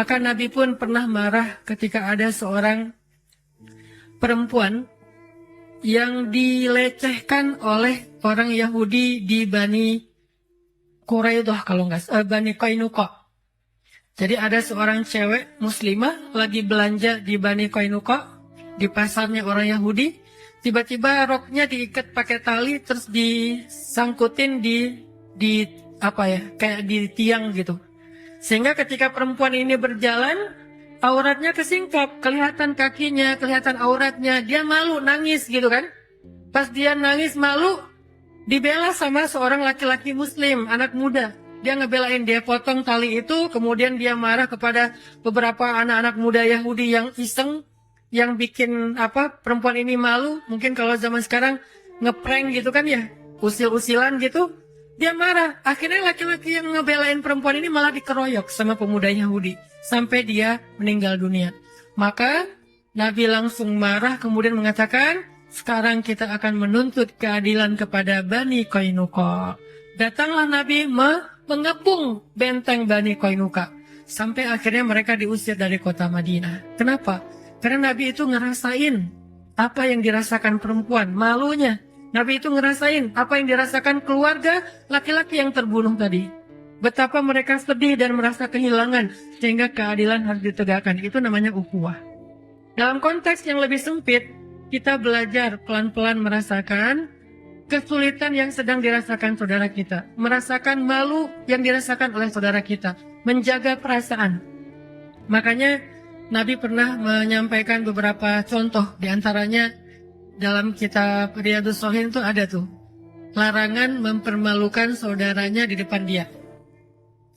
Maka Nabi pun pernah marah ketika ada seorang perempuan yang dilecehkan oleh orang Yahudi di Bani Quraidah, kalau nggak Bani Qainuqa. Jadi ada seorang cewek muslimah lagi belanja di Bani Qainuqa, di pasarnya orang Yahudi. Tiba-tiba roknya diikat pakai tali, terus disangkutin di apa ya, kayak di tiang gitu. Sehingga ketika perempuan ini berjalan, auratnya kesingkap, kelihatan kakinya, kelihatan auratnya. Dia malu, nangis gitu kan. Pas dia nangis malu, dibela sama seorang laki-laki muslim, anak muda. Dia ngebelain, dia potong tali itu, kemudian dia marah kepada beberapa anak-anak muda Yahudi yang iseng, yang bikin perempuan ini malu. Mungkin kalau zaman sekarang ngeprank gitu kan ya, usil-usilan gitu. Dia marah. Akhirnya laki-laki yang ngebelain perempuan ini malah dikeroyok sama pemuda Yahudi sampai dia meninggal dunia. Maka Nabi langsung marah, kemudian mengatakan, sekarang kita akan menuntut keadilan kepada Bani Qainuqa. Datanglah Nabi mengepung benteng Bani Qainuqa sampai akhirnya mereka diusir dari kota Madinah. Kenapa? Karena Nabi itu ngerasain apa yang dirasakan perempuan, malunya. Nabi itu ngerasain apa yang dirasakan keluarga laki-laki yang terbunuh tadi. Betapa mereka sedih dan merasa kehilangan, sehingga keadilan harus ditegakkan. Itu namanya ukhuwah. Dalam konteks yang lebih sempit, kita belajar pelan-pelan merasakan kesulitan yang sedang dirasakan saudara kita. Merasakan malu yang dirasakan oleh saudara kita. Menjaga perasaan. Makanya Nabi pernah menyampaikan beberapa contoh, diantaranya dalam kitab Riyadhus Shalihin itu ada tuh, larangan mempermalukan saudaranya di depan dia.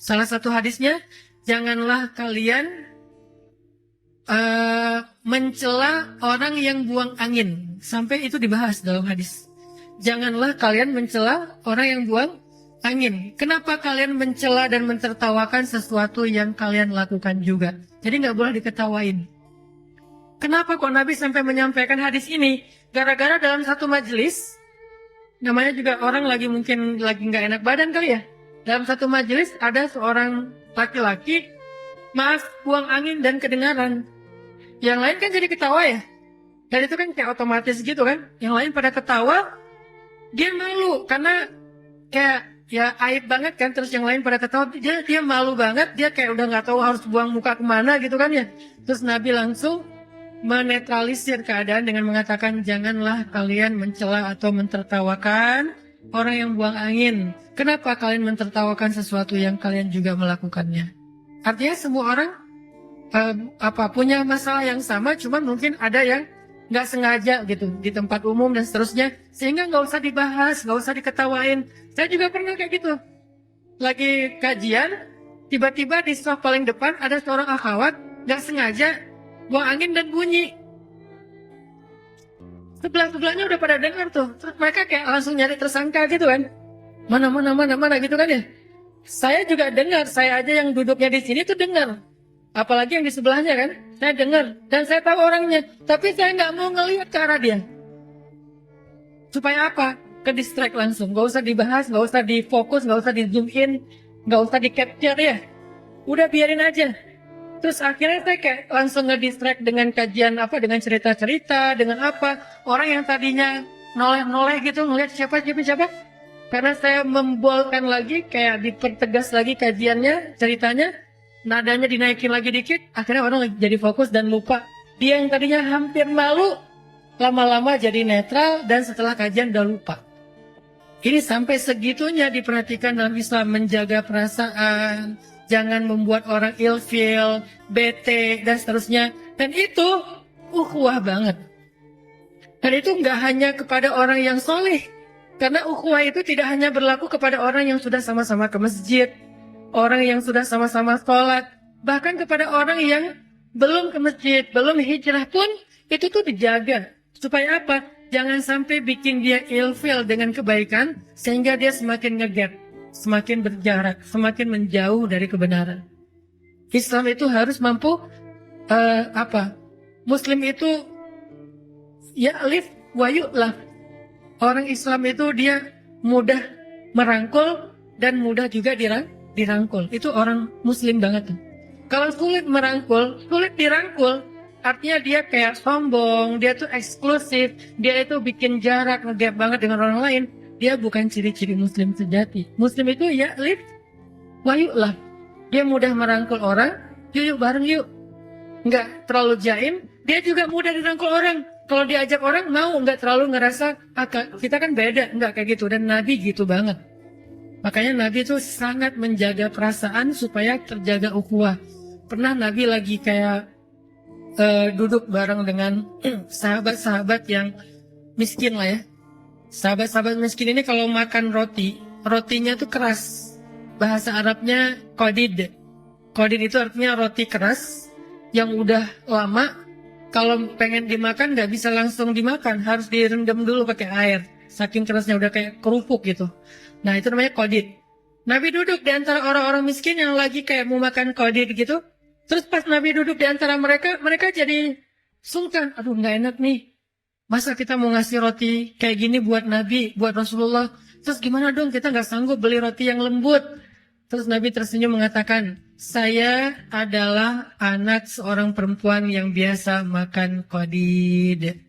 Salah satu hadisnya, janganlah kalian mencela orang yang buang angin. Sampai itu dibahas dalam hadis. Janganlah kalian mencela orang yang buang angin. Kenapa kalian mencela dan mentertawakan sesuatu yang kalian lakukan juga? Jadi nggak boleh diketawain. Kenapa kok Nabi sampai menyampaikan hadis ini? Gara-gara dalam satu majelis, namanya juga orang mungkin lagi nggak enak badan kali ya. Dalam satu majelis ada seorang laki-laki, buang angin dan kedengaran. Yang lain kan jadi ketawa ya. Dan itu kan kayak otomatis gitu kan. Yang lain pada ketawa, dia malu karena kayak ya aib banget kan. Terus yang lain pada ketawa, dia malu banget. Dia kayak udah nggak tahu harus buang muka kemana gitu kan ya. Terus Nabi langsung menetralisir keadaan dengan mengatakan, janganlah kalian mencela atau mentertawakan orang yang buang angin. Kenapa kalian mentertawakan sesuatu yang kalian juga melakukannya? Artinya semua orang punya masalah yang sama, cuman mungkin ada yang nggak sengaja gitu di tempat umum dan seterusnya, sehingga nggak usah dibahas, nggak usah diketawain. Saya juga pernah kayak gitu, lagi kajian, tiba-tiba di soft paling depan ada seorang akhwat nggak sengaja buang angin dan bunyi. Sebelah-sebelahnya udah pada dengar tuh. Terus mereka kayak langsung nyari tersangka gitu kan. Mana gitu kan ya. Saya juga dengar, saya aja yang duduknya di sini tuh dengar. Apalagi yang di sebelahnya kan. Saya dengar dan saya tahu orangnya. Tapi saya nggak mau ngelihat ke arah dia. Supaya apa? Ke distract langsung. Nggak usah dibahas, nggak usah difokus, nggak usah di zoom in, nggak usah di capture ya. Udah biarin aja. Terus akhirnya saya kayak langsung ngedistract dengan kajian dengan cerita-cerita, dengan orang yang tadinya noleh-noleh gitu ngelihat siapa. Karena saya membolkan lagi, kayak dipertegas lagi kajiannya, ceritanya, nadanya dinaikin lagi dikit, akhirnya orang jadi fokus dan lupa. Dia yang tadinya hampir malu, lama-lama jadi netral dan setelah kajian udah lupa. Ini sampai segitunya diperhatikan dalam Islam, menjaga perasaan. Jangan membuat orang ilfeel, bete, dan seterusnya. Dan itu ukhuwah banget. Dan itu nggak hanya kepada orang yang soleh. Karena ukhuwah itu tidak hanya berlaku kepada orang yang sudah sama-sama ke masjid, orang yang sudah sama-sama sholat, bahkan kepada orang yang belum ke masjid, belum hijrah pun, itu tuh dijaga. Supaya apa? Jangan sampai bikin dia ilfeel dengan kebaikan, sehingga dia semakin ngegap, semakin berjarak, semakin menjauh dari kebenaran. Islam itu harus mampu Muslim itu ya'lif wa yu'laf. Orang Islam itu dia mudah merangkul dan mudah juga dirangkul. Itu orang Muslim banget tuh. Kalau sulit merangkul, sulit dirangkul. Artinya dia kayak sombong, dia tuh eksklusif, dia itu bikin jarak, ngegap banget dengan orang lain. Dia bukan ciri-ciri muslim sejati. Muslim itu ya live, wahyu lah. Dia mudah merangkul orang, yuk bareng yuk. Nggak terlalu jaim, dia juga mudah dirangkul orang. Kalau diajak orang mau, nggak terlalu ngerasa, kita kan beda, nggak kayak gitu. Dan Nabi gitu banget. Makanya Nabi itu sangat menjaga perasaan supaya terjaga ukhuwah. Pernah Nabi lagi kayak duduk bareng dengan sahabat-sahabat yang miskin lah ya. Sahabat-sahabat miskin ini kalau makan roti, rotinya tuh keras. Bahasa Arabnya qadid. Qadid itu artinya roti keras yang udah lama. Kalau pengen dimakan nggak bisa langsung dimakan, harus direndam dulu pakai air. Saking kerasnya udah kayak kerupuk gitu. Nah itu namanya qadid. Nabi duduk di antara orang-orang miskin yang lagi kayak mau makan qadid gitu. Terus pas Nabi duduk di antara mereka, mereka jadi sungkan. Aduh nggak enak nih. Masa kita mau ngasih roti kayak gini buat Nabi, buat Rasulullah. Terus gimana dong, kita nggak sanggup beli roti yang lembut. Terus Nabi tersenyum mengatakan, saya adalah anak seorang perempuan yang biasa makan qadid.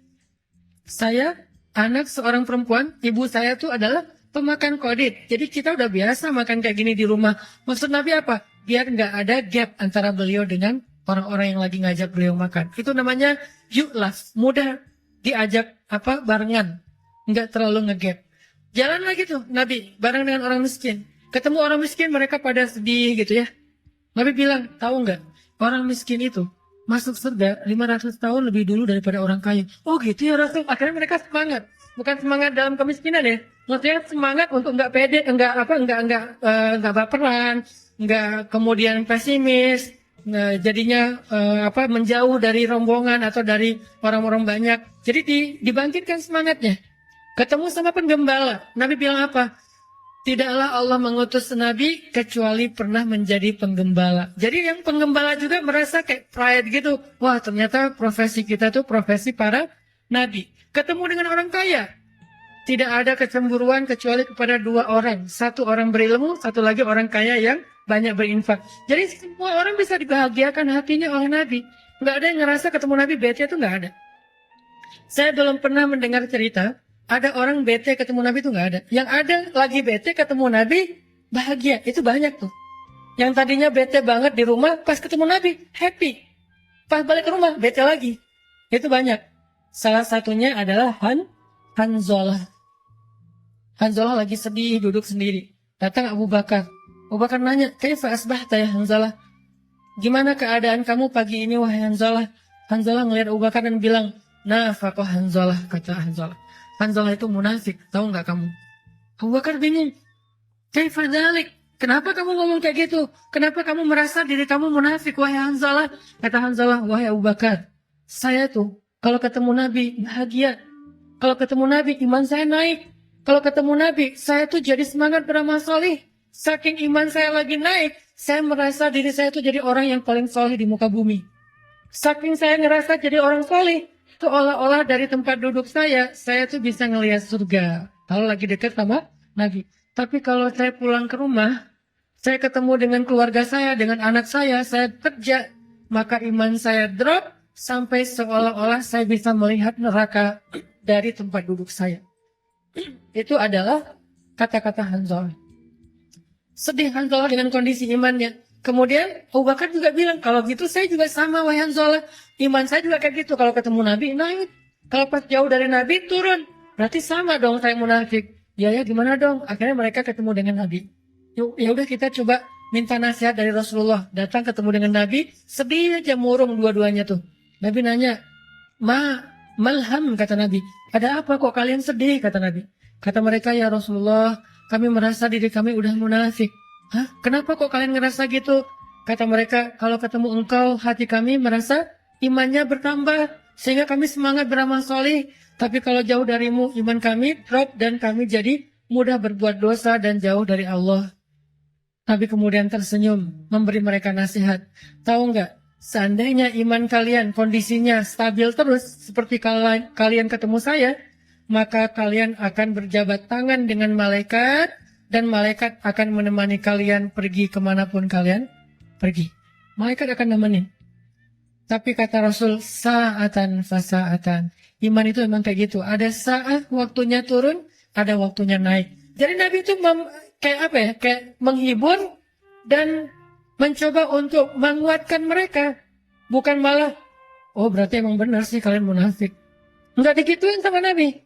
Saya anak seorang perempuan, ibu saya tuh adalah pemakan qadid. Jadi kita udah biasa makan kayak gini di rumah. Maksud Nabi apa? Biar nggak ada gap antara beliau dengan orang-orang yang lagi ngajak beliau makan. Itu namanya yu'laf, mudah diajak barengan, nggak terlalu ngegap. Jalan lagi tuh Nabi bareng dengan orang miskin. Ketemu orang miskin, mereka pada sedih gitu ya. Nabi bilang, tahu nggak, orang miskin itu masuk surga 500 tahun lebih dulu daripada orang kaya. Oh gitu ya Rasul. Akhirnya mereka semangat. Bukan semangat dalam kemiskinan ya. Maksudnya semangat untuk nggak pede, nggak baperan, nggak kemudian pesimis. Nah, jadinya menjauh dari rombongan atau dari orang-orang banyak. Jadi dibangkitkan semangatnya. Ketemu sama penggembala. Nabi bilang apa? Tidaklah Allah mengutus Nabi kecuali pernah menjadi penggembala. Jadi yang penggembala juga merasa kayak pride gitu. Wah ternyata profesi kita tuh profesi para Nabi. Ketemu dengan orang kaya. Tidak ada kecemburuan kecuali kepada dua orang. Satu orang berilmu, satu lagi orang kaya yang banyak berinfak. Jadi semua orang bisa dibahagiakan hatinya oleh Nabi. Nggak ada yang ngerasa ketemu Nabi bete, itu nggak ada. Saya belum pernah mendengar cerita ada orang bete ketemu Nabi itu nggak ada. Yang ada lagi bete ketemu Nabi bahagia, itu banyak tuh. Yang tadinya bete banget di rumah, pas ketemu Nabi happy. Pas balik ke rumah bete lagi, itu banyak. Salah satunya adalah Hanzalah. Hanzalah lagi sedih duduk sendiri. Datang Abu Bakar. Abu Bakar nanya, kaifa asbahta ya Hanzalah? Gimana keadaan kamu pagi ini wahai Hanzalah? Hanzalah ngelihat Abu Bakar dan bilang, nafaqah Hanzalah, kata Hanzalah. Hanzalah itu munafik, tahu nggak kamu? Abu Bakar bingung. Kaifa dzalik? Kenapa kamu ngomong kayak gitu? Kenapa kamu merasa diri kamu munafik wahai Hanzalah? Kata Hanzalah, wahai Abu Bakar, saya tuh kalau ketemu Nabi bahagia. Kalau ketemu Nabi iman saya naik. Kalau ketemu Nabi, saya tuh jadi semangat beramal soleh. Saking iman saya lagi naik, saya merasa diri saya tuh jadi orang yang paling soleh di muka bumi. Saking saya ngerasa jadi orang soleh, seolah-olah dari tempat duduk saya tuh bisa ngelihat surga. Kalau lagi dekat sama Nabi. Tapi kalau saya pulang ke rumah, saya ketemu dengan keluarga saya, dengan anak saya kerja, maka iman saya drop sampai seolah-olah saya bisa melihat neraka dari tempat duduk saya. Itu adalah kata-kata Hanzalah. Sedih Hanzalah dengan kondisi imannya. Kemudian Abu Bakar juga bilang, kalau gitu saya juga sama wahai Hanzalah. Iman saya juga kayak gitu, kalau ketemu Nabi naik. Kalau pas jauh dari Nabi turun. Berarti sama dong saya munafik. Ya gimana dong? Akhirnya mereka ketemu dengan Nabi. Ya udah kita coba minta nasihat dari Rasulullah. Datang ketemu dengan Nabi, sedih aja murung dua-duanya tuh. Nabi nanya, malham, kata Nabi. Ada apa kok kalian sedih, kata Nabi. Kata mereka, ya Rasulullah, kami merasa diri kami udah munafik. Hah? Kenapa kok kalian ngerasa gitu? Kata mereka, kalau ketemu engkau, hati kami merasa imannya bertambah. Sehingga kami semangat beramal soleh. Tapi kalau jauh darimu, iman kami drop dan kami jadi mudah berbuat dosa dan jauh dari Allah. Nabi kemudian tersenyum, memberi mereka nasihat. Tahu nggak? Seandainya iman kalian kondisinya stabil terus seperti kalian ketemu saya, maka kalian akan berjabat tangan dengan malaikat dan malaikat akan menemani kalian pergi kemanapun kalian pergi. malaikat akan nemenin. Tapi kata Rasul, sa'atan fasaatan. Iman itu memang kayak gitu. Ada saat waktunya turun, ada waktunya naik. Jadi Nabi itu kayak apa ya? Kayak menghibur dan mencoba untuk menguatkan mereka. Bukan malah, oh berarti emang benar sih kalian munafik. Enggak digituin sama Nabi.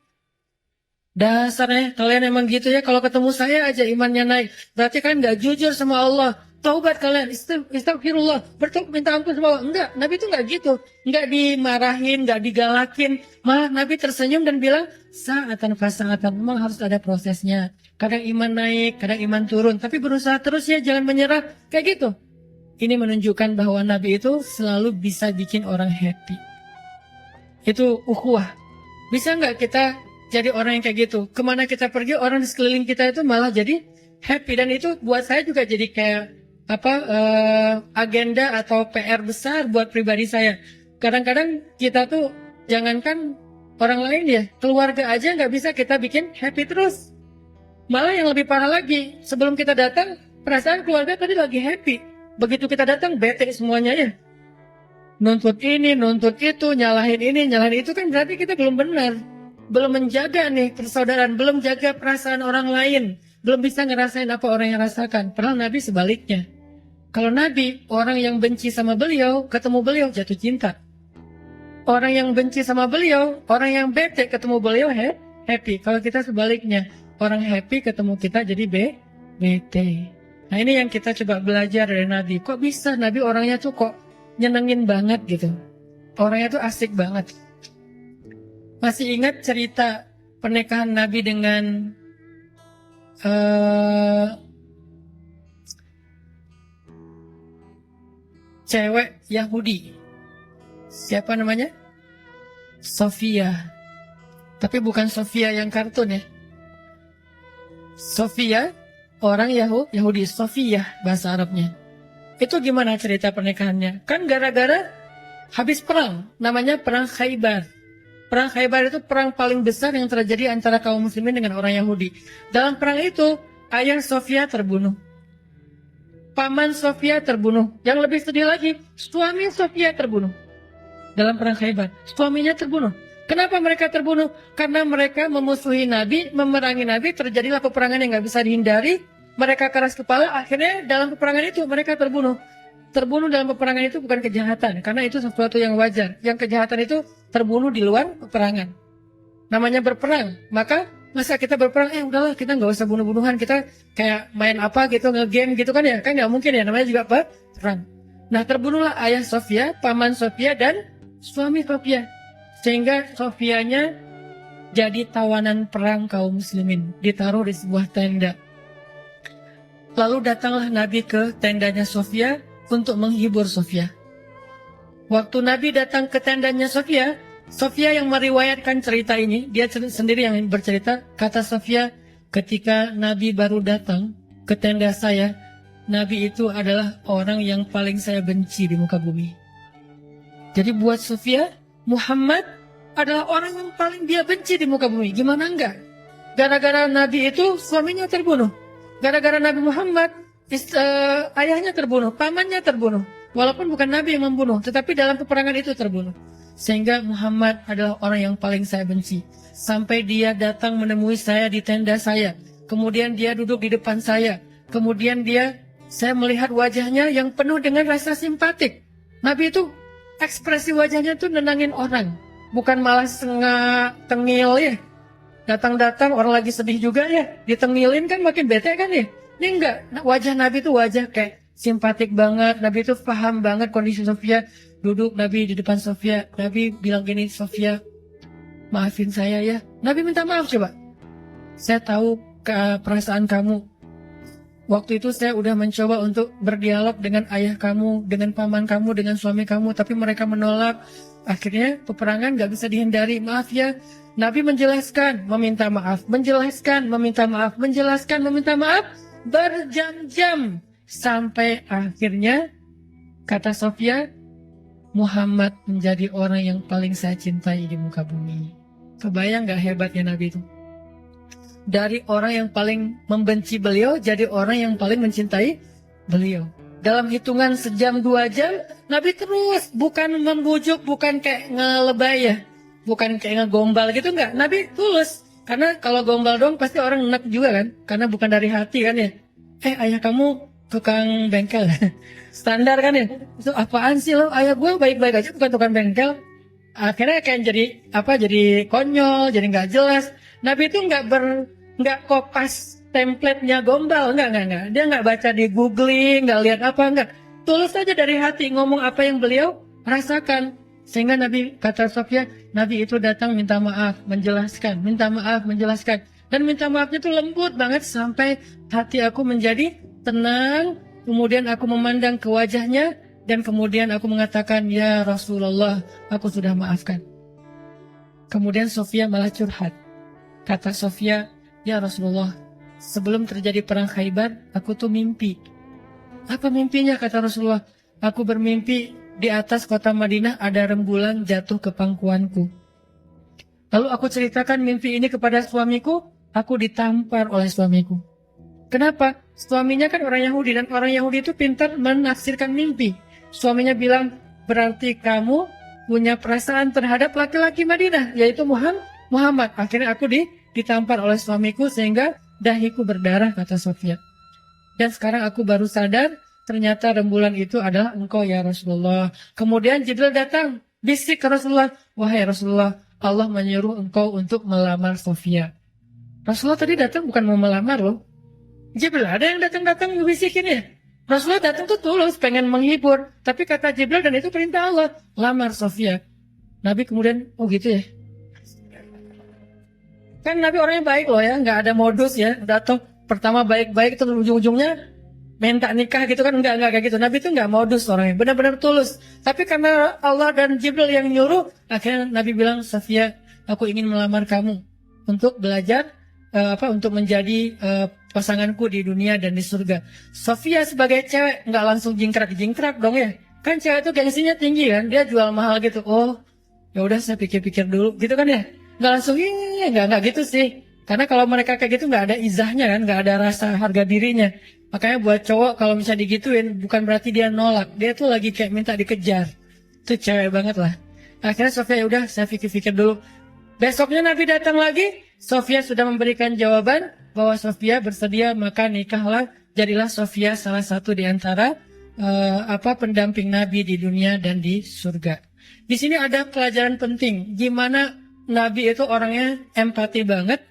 Dasarnya kalian emang gitu ya, kalau ketemu saya aja imannya naik. Berarti kalian nggak jujur sama Allah. Taubat kalian, istighfirullah, bertobat minta ampun sama Allah. Enggak, Nabi itu nggak gitu. Nggak dimarahin, nggak digalakin. Malah Nabi tersenyum dan bilang, sa'atan fasaatan. Memang harus ada prosesnya. Kadang iman naik, kadang iman turun. Tapi berusaha terus ya, jangan menyerah. Kayak gitu. Ini menunjukkan bahwa Nabi itu selalu bisa bikin orang happy. Itu ukhuwah. Bisa nggak kita jadi orang yang kayak gitu? Kemana kita pergi, orang di sekeliling kita itu malah jadi happy. Dan itu buat saya juga jadi kayak agenda atau PR besar buat pribadi saya. Kadang-kadang kita tuh jangankan orang lain ya, keluarga aja nggak bisa kita bikin happy terus. Malah yang lebih parah lagi, sebelum kita datang, perasaan keluarga tadi lagi happy. Begitu kita datang, bete semuanya ya. Nuntut ini, nuntut itu, nyalahin ini, nyalahin itu, kan berarti kita belum benar. Belum menjaga nih persaudaraan, belum jaga perasaan orang lain. Belum bisa ngerasain apa orang yang rasakan. Padahal Nabi sebaliknya. Kalau Nabi, orang yang benci sama beliau, ketemu beliau jatuh cinta. Orang yang benci sama beliau, orang yang bete ketemu beliau happy. Kalau kita sebaliknya, orang happy ketemu kita jadi bete. Nah ini yang kita coba belajar dari Nabi. Kok bisa Nabi orangnya tuh kok nyenengin banget gitu. Orangnya tuh asik banget. Masih ingat cerita pernikahan Nabi dengan cewek Yahudi. Siapa namanya? Sofia. Tapi bukan Sofia yang kartun ya. Sofia, orang Yahudi. Sofia bahasa Arabnya. Itu gimana cerita pernikahannya? Kan gara-gara habis perang. Namanya Perang Khaybar. Perang Khaybar itu perang paling besar yang terjadi antara kaum muslimin dengan orang Yahudi. Dalam perang itu, ayah Sofia terbunuh. Paman Sofia terbunuh. Yang lebih sedih lagi, suami Sofia terbunuh. Dalam perang Khaybar, suaminya terbunuh. Kenapa mereka terbunuh? Karena mereka memusuhi Nabi, memerangi Nabi, terjadilah peperangan yang gak bisa dihindari. Mereka keras kepala, akhirnya dalam peperangan itu mereka terbunuh. Terbunuh dalam peperangan itu bukan kejahatan, karena itu sesuatu yang wajar. Yang kejahatan itu terbunuh di luar peperangan. Namanya berperang. Maka masa kita berperang, udahlah kita nggak usah bunuh-bunuhan, kita kayak main apa gitu, nge-game gitu kan ya, kan nggak mungkin ya, namanya juga perang. Nah terbunuhlah ayah Sofia, paman Sofia, dan suami Sofia. Sehingga Sofianya jadi tawanan perang kaum muslimin, ditaruh di sebuah tenda. Lalu datanglah Nabi ke tendanya Sofia untuk menghibur Sofia. Waktu Nabi datang ke tendanya Sofia, Sofia yang meriwayatkan cerita ini, dia sendiri yang bercerita, kata Sofia, ketika Nabi baru datang ke tenda saya, Nabi itu adalah orang yang paling saya benci di muka bumi. Jadi buat Sofia, Muhammad adalah orang yang paling dia benci di muka bumi. Gimana enggak? Gara-gara Nabi itu suaminya terbunuh. Gara-gara Nabi Muhammad, ayahnya terbunuh, pamannya terbunuh. Walaupun bukan Nabi yang membunuh, tetapi dalam peperangan itu terbunuh. Sehingga Muhammad adalah orang yang paling saya benci. Sampai dia datang menemui saya di tenda saya. Kemudian dia duduk di depan saya. Kemudian saya melihat wajahnya yang penuh dengan rasa simpatik. Nabi itu ekspresi wajahnya tuh nenangin orang. Bukan malah tengil ya. Datang-datang orang lagi sedih juga ya. Ditengilin kan makin bete kan ya. Ini enggak, wajah Nabi itu wajah kayak simpatik banget. Nabi itu paham banget kondisi Sofia. Duduk Nabi di depan Sofia. Nabi bilang gini, Sofia, maafin saya ya. Nabi minta maaf coba. Saya tahu perasaan kamu. Waktu itu saya udah mencoba untuk berdialog dengan ayah kamu, dengan paman kamu, dengan suami kamu. Tapi mereka menolak. Akhirnya peperangan gak bisa dihindari. Maaf ya. Nabi menjelaskan, meminta maaf. Menjelaskan, meminta maaf. Menjelaskan, meminta maaf. Berjam-jam. Sampai akhirnya, kata Sofia, Muhammad menjadi orang yang paling saya cintai di muka bumi. Kebayang gak hebatnya Nabi itu? Dari orang yang paling membenci beliau, jadi orang yang paling mencintai beliau. dalam hitungan sejam 2 jam, Nabi terus, bukan membujuk, bukan kayak ngelebay ya, bukan kayak ngegombal gitu, enggak. Nabi tulus, karena kalau gombal dong pasti orang enak juga kan, karena bukan dari hati kan ya. Ayah kamu tukang bengkel, standar kan ya. Itu apaan sih lo, ayah gue baik-baik aja bukan tukang bengkel. Akhirnya kayak jadi konyol, jadi nggak jelas. Nabi itu nggak kopas template-nya gombal, nggak. Dia nggak baca di googling, nggak lihat apa, nggak. Tulus aja dari hati ngomong apa yang beliau rasakan. Sehingga Nabi, kata Sofia, Nabi itu datang minta maaf, menjelaskan. Dan minta maafnya itu lembut banget sampai hati aku menjadi tenang. Kemudian aku memandang ke wajahnya dan kemudian aku mengatakan, ya Rasulullah, aku sudah maafkan. Kemudian Sofia malah curhat. Kata Sofia, ya Rasulullah, sebelum terjadi perang Khaybar, aku tuh mimpi. Apa mimpinya? Kata Rasulullah, aku bermimpi di atas kota Madinah ada rembulan jatuh ke pangkuanku. Lalu aku ceritakan mimpi ini kepada suamiku, aku ditampar oleh suamiku. Kenapa? Suaminya kan orang Yahudi dan orang Yahudi itu pintar menafsirkan mimpi. Suaminya bilang, berarti kamu punya perasaan terhadap laki-laki Madinah, yaitu Muhammad. Akhirnya aku ditampar oleh suamiku sehingga dahiku berdarah, kata Sofia. Dan sekarang aku baru sadar, ternyata rembulan itu adalah engkau ya Rasulullah. Kemudian Jibril datang, bisik ke Rasulullah, wahai Rasulullah, Allah menyuruh engkau untuk melamar Sofia. Rasulullah tadi datang bukan mau melamar loh. Jibril ada yang datang bisikin ya. Rasulullah datang tuh tulus, pengen menghibur. Tapi kata Jibril, dan itu perintah Allah, lamar Sofia. Nabi kemudian, oh gitu ya. Kan Nabi orangnya baik loh ya, nggak ada modus ya. Datang pertama baik-baik, terus ujung-ujungnya minta nikah gitu kan, enggak kayak gitu. Nabi itu nggak modus orangnya, benar-benar tulus. Tapi karena Allah dan Jibril yang nyuruh, akhirnya Nabi bilang, Sofia, aku ingin melamar kamu untuk belajar untuk menjadi pasanganku di dunia dan di surga. Sofia sebagai cewek nggak langsung jingkrak dong ya. Kan cewek itu gengsinya tinggi kan, dia jual mahal gitu. Oh, ya udah saya pikir-pikir dulu, gitu kan ya. Nggak langsung nggak gitu sih. Karena kalau mereka kayak gitu nggak ada izahnya kan, nggak ada rasa harga dirinya. Makanya buat cowok kalau misalnya digituin, bukan berarti dia nolak, dia tuh lagi kayak minta dikejar. Itu cewek banget lah. Akhirnya Sofia, ya udah saya pikir-pikir dulu. Besoknya Nabi datang lagi, Sofia sudah memberikan jawaban bahwa Sofia bersedia, maka nikahlah, jadilah Sofia salah satu di antara pendamping Nabi di dunia dan di surga. Di sini ada pelajaran penting, gimana Nabi itu orangnya empati banget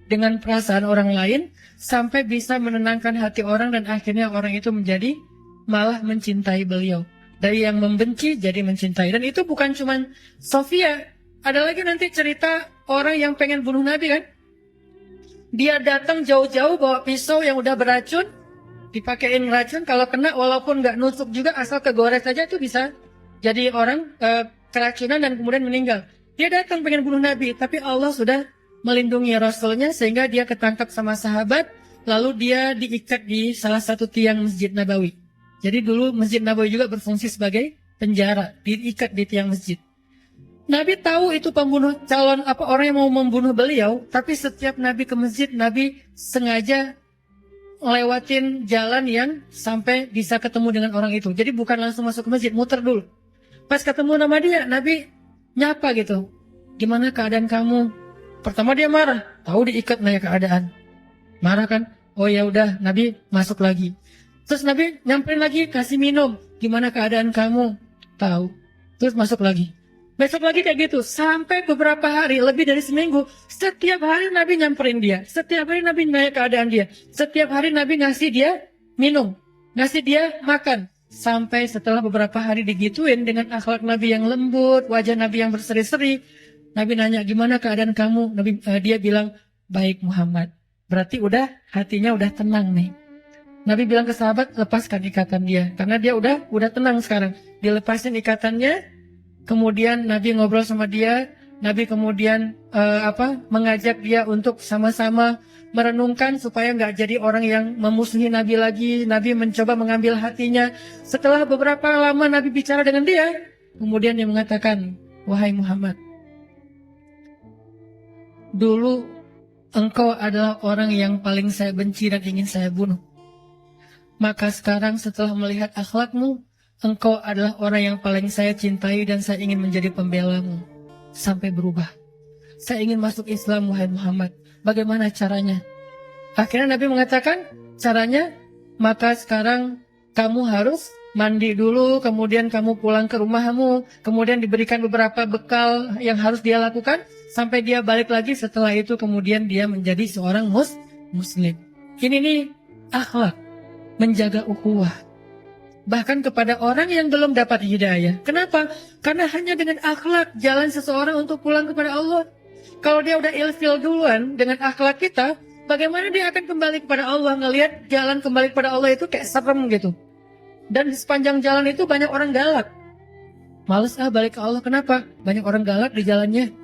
dengan perasaan orang lain sampai bisa menenangkan hati orang dan akhirnya orang itu menjadi malah mencintai beliau. Dari yang membenci jadi mencintai. Dan itu bukan cuman Sofia. Ada lagi nanti cerita orang yang pengen bunuh Nabi kan. Dia datang jauh-jauh bawa pisau yang udah beracun, dipakein racun, kalau kena walaupun nggak nusuk juga, asal kegores saja itu bisa jadi orang keracunan dan kemudian meninggal. Dia datang pengen bunuh Nabi, tapi Allah sudah melindungi Rasulnya sehingga dia ketangkap sama sahabat, lalu dia diikat di salah satu tiang Masjid Nabawi. Jadi dulu Masjid Nabawi juga berfungsi sebagai penjara, diikat di tiang masjid. Nabi tahu itu pembunuh, orang yang mau membunuh beliau, tapi setiap Nabi ke masjid, Nabi sengaja lewatin jalan yang sampai bisa ketemu dengan orang itu. Jadi bukan langsung masuk ke masjid, muter dulu. Pas ketemu nama dia, Nabi nyapa gitu. Gimana keadaan kamu? Pertama dia marah, tahu diikat nanya keadaan. Marah kan? Oh ya udah, Nabi masuk lagi. Terus Nabi nyamperin lagi, kasih minum. Gimana keadaan kamu? Tahu. Terus masuk lagi. Besok lagi kayak gitu, sampai beberapa hari, lebih dari seminggu, setiap hari Nabi nyamperin dia, setiap hari Nabi nanya keadaan dia, setiap hari Nabi ngasih dia minum, ngasih dia makan, sampai setelah beberapa hari digituin dengan akhlak Nabi yang lembut, wajah Nabi yang berseri-seri, Nabi nanya, gimana keadaan kamu? Dia bilang, baik Muhammad, berarti hatinya udah tenang nih. Nabi bilang ke sahabat, lepaskan ikatan dia, karena dia udah tenang sekarang, dilepasin ikatannya. Kemudian Nabi ngobrol sama dia, Nabi kemudian mengajak dia untuk sama-sama merenungkan supaya nggak jadi orang yang memusuhi Nabi lagi. Nabi mencoba mengambil hatinya. Setelah beberapa lama Nabi bicara dengan dia, kemudian dia mengatakan, wahai Muhammad, dulu engkau adalah orang yang paling saya benci dan ingin saya bunuh. Maka sekarang setelah melihat akhlakmu, engkau adalah orang yang paling saya cintai dan saya ingin menjadi pembelamu. Sampai berubah. Saya ingin masuk Islam, wahai Muhammad. Bagaimana caranya? Akhirnya Nabi mengatakan, caranya, maka sekarang kamu harus mandi dulu, kemudian kamu pulang ke rumahmu, kemudian diberikan beberapa bekal yang harus dia lakukan, sampai dia balik lagi. Setelah itu kemudian dia menjadi seorang muslim. Ini nih akhlak, menjaga ukhuwah. Bahkan kepada orang yang belum dapat hidayah. Kenapa? Karena hanya dengan akhlak jalan seseorang untuk pulang kepada Allah. Kalau dia udah ilfil duluan dengan akhlak kita, bagaimana dia akan kembali kepada Allah? Ngelihat jalan kembali kepada Allah itu kayak serem gitu. Dan di sepanjang jalan itu banyak orang galak. Males balik ke Allah. Kenapa? Banyak orang galak di jalannya.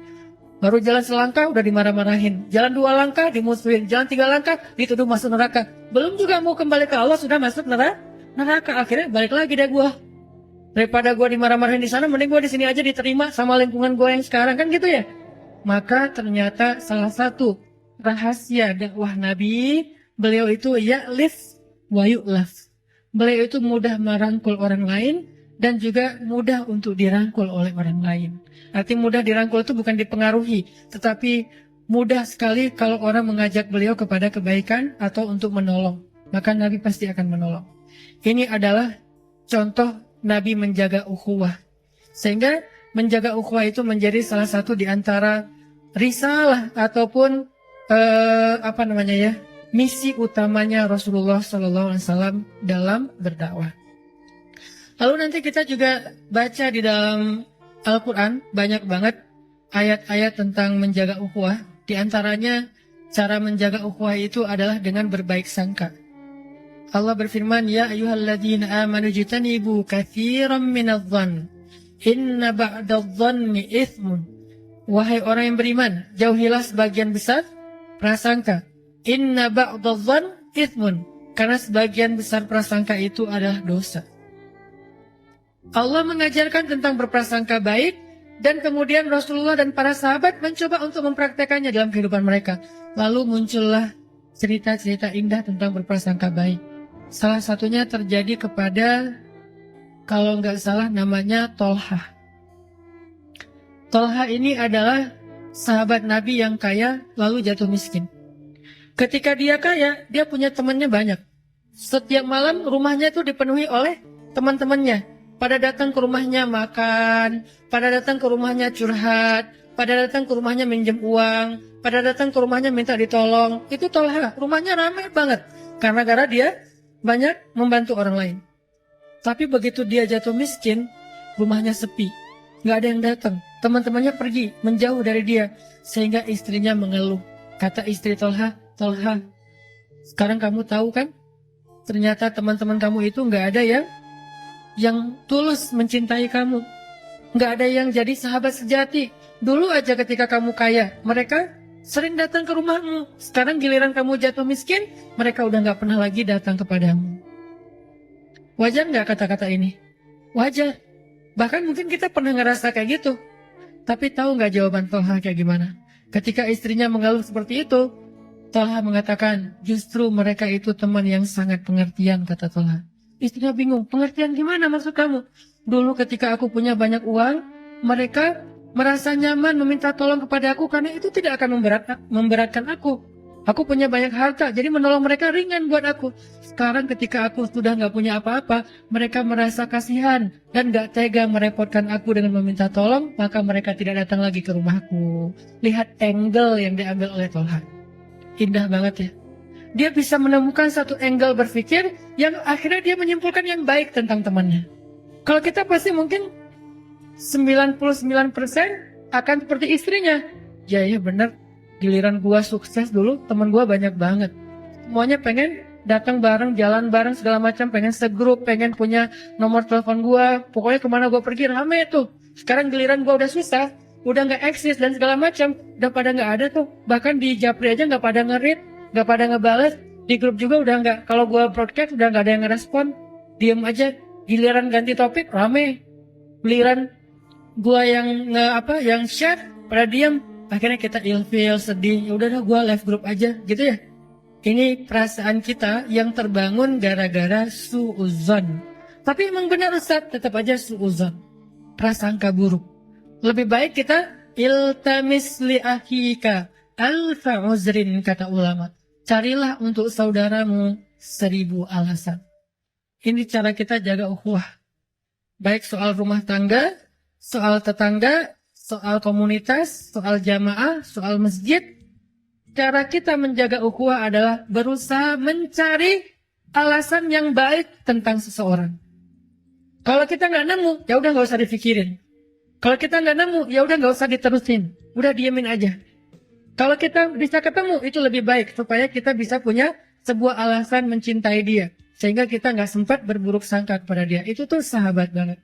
Baru jalan selangkah udah dimarah-marahin. Jalan 2 langkah dimusuhin. Jalan 3 langkah dituduh masuk neraka. Belum juga mau kembali ke Allah sudah masuk neraka. Akhirnya balik lagi deh gua. Daripada gua dimarah-marahin di sana, mending gua di sini aja diterima sama lingkungan gua yang sekarang, kan gitu ya. Maka ternyata salah satu rahasia dakwah Nabi, beliau itu ya'lif wa yu'laf. Beliau itu mudah merangkul orang lain dan juga mudah untuk dirangkul oleh orang lain. Arti mudah dirangkul itu bukan dipengaruhi, tetapi mudah sekali kalau orang mengajak beliau kepada kebaikan atau untuk menolong. Maka Nabi pasti akan menolong. Ini adalah contoh Nabi menjaga ukhuwah. Sehingga menjaga ukhuwah itu menjadi salah satu di antara risalah ataupun misi utamanya Rasulullah SAW dalam berdakwah. Lalu nanti kita juga baca di dalam Al-Quran banyak banget ayat-ayat tentang menjaga ukhuwah. Di antaranya cara menjaga ukhuwah itu adalah dengan berbaik sangka. Allah berfirman, ya ayyuhalladzina amanu jitanibu katsiran minadh-dhann inna ba'dadh-dhanni itsmun. Wahai orang yang beriman, jauhilah sebagian besar prasangka. Inna ba'dadh-dhann itsmun. Karena sebagian besar prasangka itu adalah dosa. Allah mengajarkan tentang berprasangka baik, dan kemudian Rasulullah dan para sahabat mencoba untuk mempraktekannya dalam kehidupan mereka. Lalu muncullah cerita-cerita indah tentang berprasangka baik. Salah satunya terjadi kepada, kalau nggak salah namanya Tolha. Tolha ini adalah sahabat Nabi yang kaya lalu jatuh miskin. Ketika dia kaya, dia punya temannya banyak. Setiap malam rumahnya itu dipenuhi oleh teman-temannya. Pada datang ke rumahnya makan, pada datang ke rumahnya curhat, pada datang ke rumahnya minjem uang, pada datang ke rumahnya minta ditolong. Itu Tolha, rumahnya ramai banget. Karena gara dia banyak membantu orang lain. Tapi begitu dia jatuh miskin, rumahnya sepi, nggak ada yang datang. Teman-temannya pergi, menjauh dari dia, sehingga istrinya mengeluh. Kata istri Tolha, Tolha, sekarang kamu tahu kan? Ternyata teman-teman kamu itu nggak ada yang tulus mencintai kamu, nggak ada yang jadi sahabat sejati. Dulu aja ketika kamu kaya, mereka sering datang ke rumahmu. Sekarang giliran kamu jatuh miskin, mereka udah gak pernah lagi datang kepadamu. Wajar gak kata-kata ini? Wajar. Bahkan mungkin kita pernah ngerasa kayak gitu. Tapi tahu gak jawaban Tolha kayak gimana? Ketika istrinya mengeluh seperti itu, Tolha mengatakan, justru mereka itu teman yang sangat pengertian, kata Tolha. Istrinya bingung, pengertian gimana maksud kamu? Dulu ketika aku punya banyak uang, mereka merasa nyaman meminta tolong kepada aku karena itu tidak akan memberatkan aku. Aku punya banyak harta, jadi menolong mereka ringan buat aku. Sekarang ketika aku sudah nggak punya apa-apa, mereka merasa kasihan dan nggak tega merepotkan aku dengan meminta tolong, maka mereka tidak datang lagi ke rumahku. Lihat angle yang diambil oleh Tolha. Indah banget ya. Dia bisa menemukan satu angle berpikir yang akhirnya dia menyimpulkan yang baik tentang temannya. Kalau kita pasti mungkin 99% akan seperti istrinya. Ya benar, giliran gua sukses dulu, teman gua banyak banget. Semuanya pengen datang bareng, jalan bareng segala macam, pengen segrup, pengen punya nomor telepon gua. Pokoknya kemana gua pergi rame tuh. Sekarang giliran gua udah susah, udah nggak eksis dan segala macam, udah pada nggak ada tuh. Bahkan di Japri aja nggak pada nge-read, nggak pada ngebales. Di grup juga udah nggak. Kalau gua broadcast udah nggak ada yang ngerespon, diem aja. Giliran ganti topik rame, giliran gua yang share pada diam, akhirnya kita ilfil, sedih. Ya udah dah, gua live group aja gitu ya. Ini perasaan kita yang terbangun gara-gara su'uzon. Tapi emang benar Ustaz, tetap aja su'uzon. Prasangka buruk. Lebih baik kita iltamis li akhika alfa uzrin, kata ulama. Carilah untuk saudaramu 1000 alasan. Ini cara kita jaga ukhuwah. Baik soal rumah tangga, soal tetangga, soal komunitas, soal jamaah, soal masjid. Cara kita menjaga ukhuwah adalah berusaha mencari alasan yang baik tentang seseorang. Kalau kita nggak nemu, ya udah nggak usah dipikirin. Kalau kita nggak nemu, ya udah nggak usah diterusin. Udah diemin aja. Kalau kita bisa ketemu, itu lebih baik supaya kita bisa punya sebuah alasan mencintai dia. Sehingga kita nggak sempat berburuk sangka kepada dia. Itu tuh sahabat banget.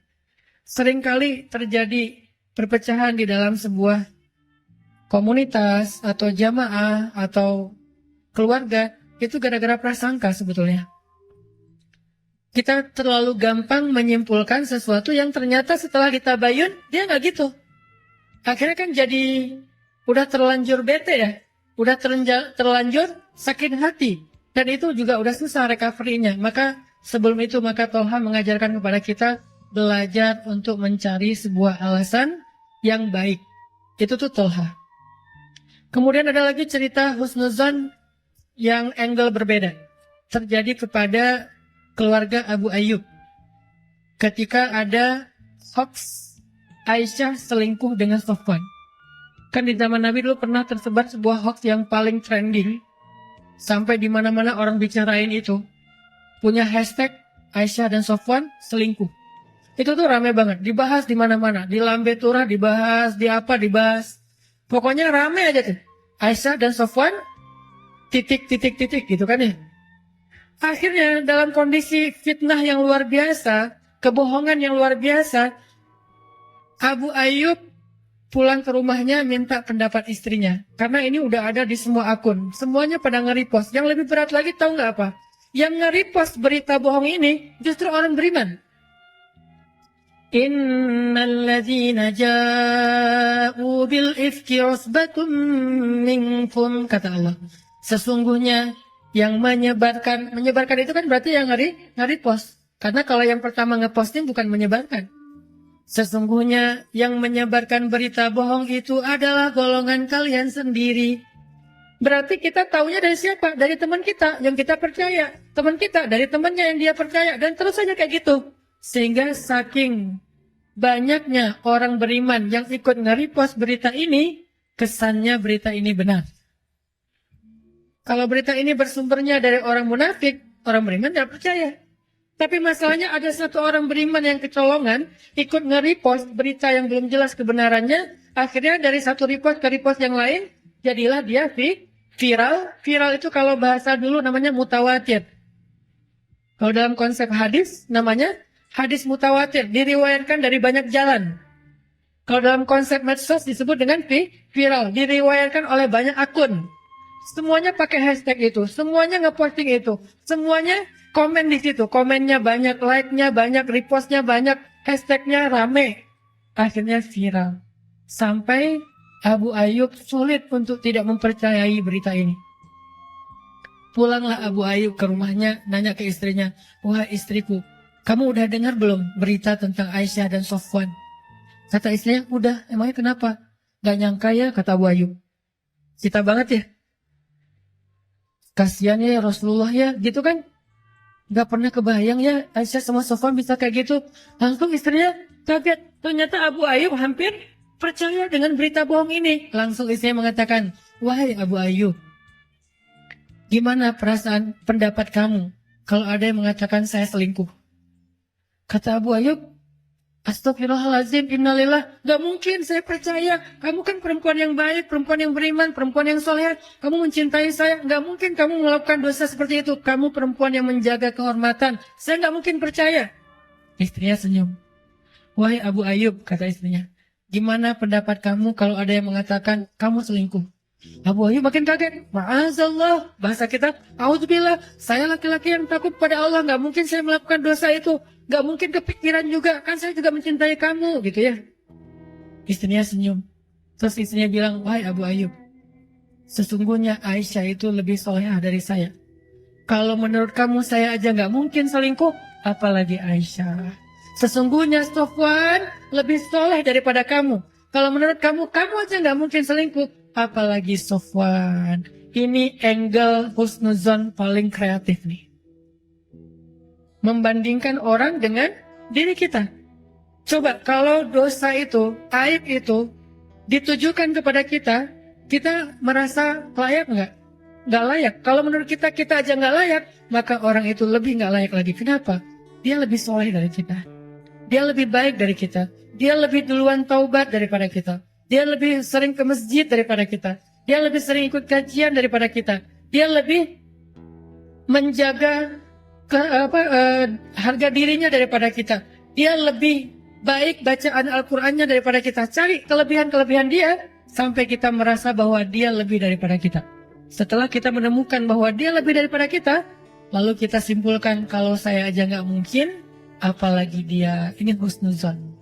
Seringkali terjadi perpecahan di dalam sebuah komunitas atau jamaah atau keluarga. Itu gara-gara prasangka sebetulnya. Kita terlalu gampang menyimpulkan sesuatu yang ternyata setelah ditabayun, dia nggak gitu. Akhirnya kan jadi udah terlanjur bete ya. Udah terlanjur sakit hati. Dan itu juga udah susah recovery-nya. Maka sebelum itu maka Tolha mengajarkan kepada kita belajar untuk mencari sebuah alasan yang baik. Itu tuh Tolha. Kemudian ada lagi cerita husnuzon yang angle berbeda. Terjadi kepada keluarga Abu Ayyub. Ketika ada hoax Aisyah selingkuh dengan Sofwan. Kan di zaman Nabi dulu pernah tersebar sebuah hoax yang paling trending. Sampai di mana-mana orang bicarain itu. Punya hashtag Aisyah dan Sofwan selingkuh. Itu tuh rame banget. Dibahas di mana-mana. Di Lambe Turah dibahas. Di apa dibahas. Pokoknya rame aja tuh. Aisyah dan Sofwan titik gitu kan ya. Akhirnya dalam kondisi fitnah yang luar biasa. Kebohongan yang luar biasa. Abu Ayyub pulang ke rumahnya minta pendapat istrinya. Karena ini udah ada di semua akun. Semuanya pada nge-repost. Yang lebih berat lagi tahu nggak apa? Yang nge-repost berita bohong ini justru orang beriman. Innalladzina ja'u bil ifki usbatum minkum, kata Allah. Sesungguhnya yang menyebarkan itu kan berarti yang nge-repost. Karena kalau yang pertama nge-posting bukan menyebarkan. Sesungguhnya yang menyebarkan berita bohong itu adalah golongan kalian sendiri. Berarti kita taunya dari siapa? Dari teman kita yang kita percaya. Teman kita dari temannya yang dia percaya. Dan terus saja kayak gitu. Sehingga saking banyaknya orang beriman yang ikut nge-repost berita ini, kesannya berita ini benar. Kalau berita ini bersumbernya dari orang munafik, orang beriman tidak percaya. Tapi masalahnya ada satu orang beriman yang kecolongan, ikut nge-repost berita yang belum jelas kebenarannya, akhirnya dari satu repost ke repost yang lain, jadilah dia viral. Viral itu kalau bahasa dulu namanya mutawatir. Kalau dalam konsep hadis, namanya hadis mutawatir, diriwayatkan dari banyak jalan. Kalau dalam konsep medsos disebut dengan viral, diriwayatkan oleh banyak akun. Semuanya pakai hashtag itu, semuanya ngeposting itu, semuanya komen di situ, komennya banyak, like-nya banyak, repost-nya banyak, hashtag-nya rame. Akhirnya viral. Sampai Abu Ayyub sulit untuk tidak mempercayai berita ini. Pulanglah Abu Ayyub ke rumahnya, nanya ke istrinya, "Wah istriku, kamu udah dengar belum berita tentang Aisyah dan Sofwan?" Kata istrinya, "Udah, emangnya kenapa?" "Gak nyangka ya," kata Abu Ayyub. "Cita banget ya. Kasihan ya Rasulullah ya," gitu kan. Gak pernah kebayang ya Aisyah sama Sofwan bisa kayak gitu. Langsung istrinya kaget. Ternyata Abu Ayyub hampir percaya dengan berita bohong ini. Langsung istrinya mengatakan, "Wahai Abu Ayyub, gimana perasaan pendapat kamu kalau ada yang mengatakan saya selingkuh?" Kata Abu Ayyub, "Astagfirullahaladzim, innalillah, gak mungkin saya percaya. Kamu kan perempuan yang baik, perempuan yang beriman, perempuan yang soleh. Kamu mencintai saya, gak mungkin kamu melakukan dosa seperti itu. Kamu perempuan yang menjaga kehormatan. Saya gak mungkin percaya." Istrinya senyum. "Wahai Abu Ayyub," kata istrinya, "gimana pendapat kamu kalau ada yang mengatakan kamu selingkuh?" Abu Ayyub makin kaget. "Ma'azallah," bahasa kita, "A'udzubillah, saya laki-laki yang takut pada Allah, gak mungkin saya melakukan dosa itu. Gak mungkin kepikiran juga, kan saya juga mencintai kamu," gitu ya. Istrinya senyum. Terus istrinya bilang, "Wahai Abu Ayyub, Sesungguhnya Aisyah itu lebih solehah dari saya. Kalau menurut kamu saya aja nggak mungkin selingkuh, apalagi Aisyah. Sesungguhnya Sofwan lebih soleh daripada kamu. Kalau menurut kamu, kamu aja nggak mungkin selingkuh, apalagi Sofwan. Ini angle husnuzon paling kreatif nih. Membandingkan orang dengan diri kita. Coba kalau dosa itu, aib itu ditujukan kepada kita, kita merasa layak nggak? Nggak layak. Kalau menurut kita, kita aja nggak layak, maka orang itu lebih nggak layak lagi. Kenapa? Dia lebih soleh dari kita. Dia lebih baik dari kita. Dia lebih duluan taubat daripada kita. Dia lebih sering ke masjid daripada kita. Dia lebih sering ikut kajian daripada kita. Dia lebih menjaga harga dirinya daripada kita. Dia lebih baik bacaan Al-Qur'annya daripada kita. Cari kelebihan-kelebihan dia sampai kita merasa bahwa dia lebih daripada kita. Setelah kita menemukan bahwa dia lebih daripada kita, lalu kita simpulkan kalau saya aja nggak mungkin, apalagi dia. Ini husnuzon.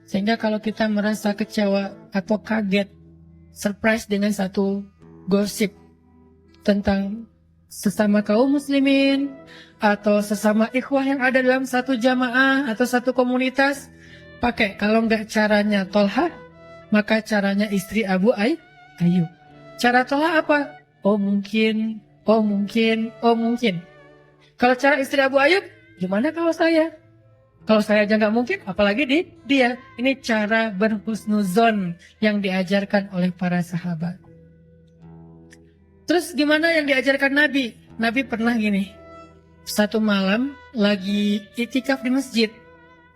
Sehingga kalau kita merasa kecewa atau kaget, surprise dengan satu gosip tentang sesama kaum muslimin atau sesama ikhwah yang ada dalam satu jamaah atau satu komunitas, pakai kalau nggak caranya Tolha, maka caranya istri Abu Ayyub. Cara Tolha apa? Oh mungkin. Kalau cara istri Abu Ayyub, gimana kalau saya? Kalau saya aja nggak mungkin, apalagi dia. Ini cara berhusnuzon yang diajarkan oleh para sahabat. Terus gimana yang diajarkan Nabi? Nabi pernah gini, satu malam lagi itikaf di masjid.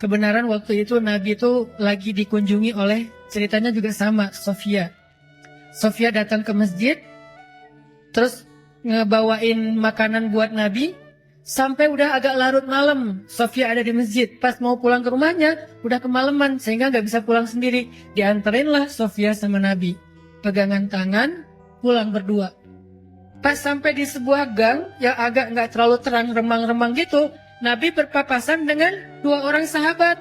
Kebenaran waktu itu Nabi itu lagi dikunjungi oleh, ceritanya juga sama, Sofia. Sofia datang ke masjid, terus ngebawain makanan buat Nabi, sampai udah agak larut malam. Sofia ada di masjid, pas mau pulang ke rumahnya, udah kemalaman, sehingga nggak bisa pulang sendiri. Dianterinlah Sofia sama Nabi, pegangan tangan, pulang berdua. Pas sampai di sebuah gang yang agak nggak terlalu terang, remang-remang gitu, Nabi berpapasan dengan dua orang sahabat.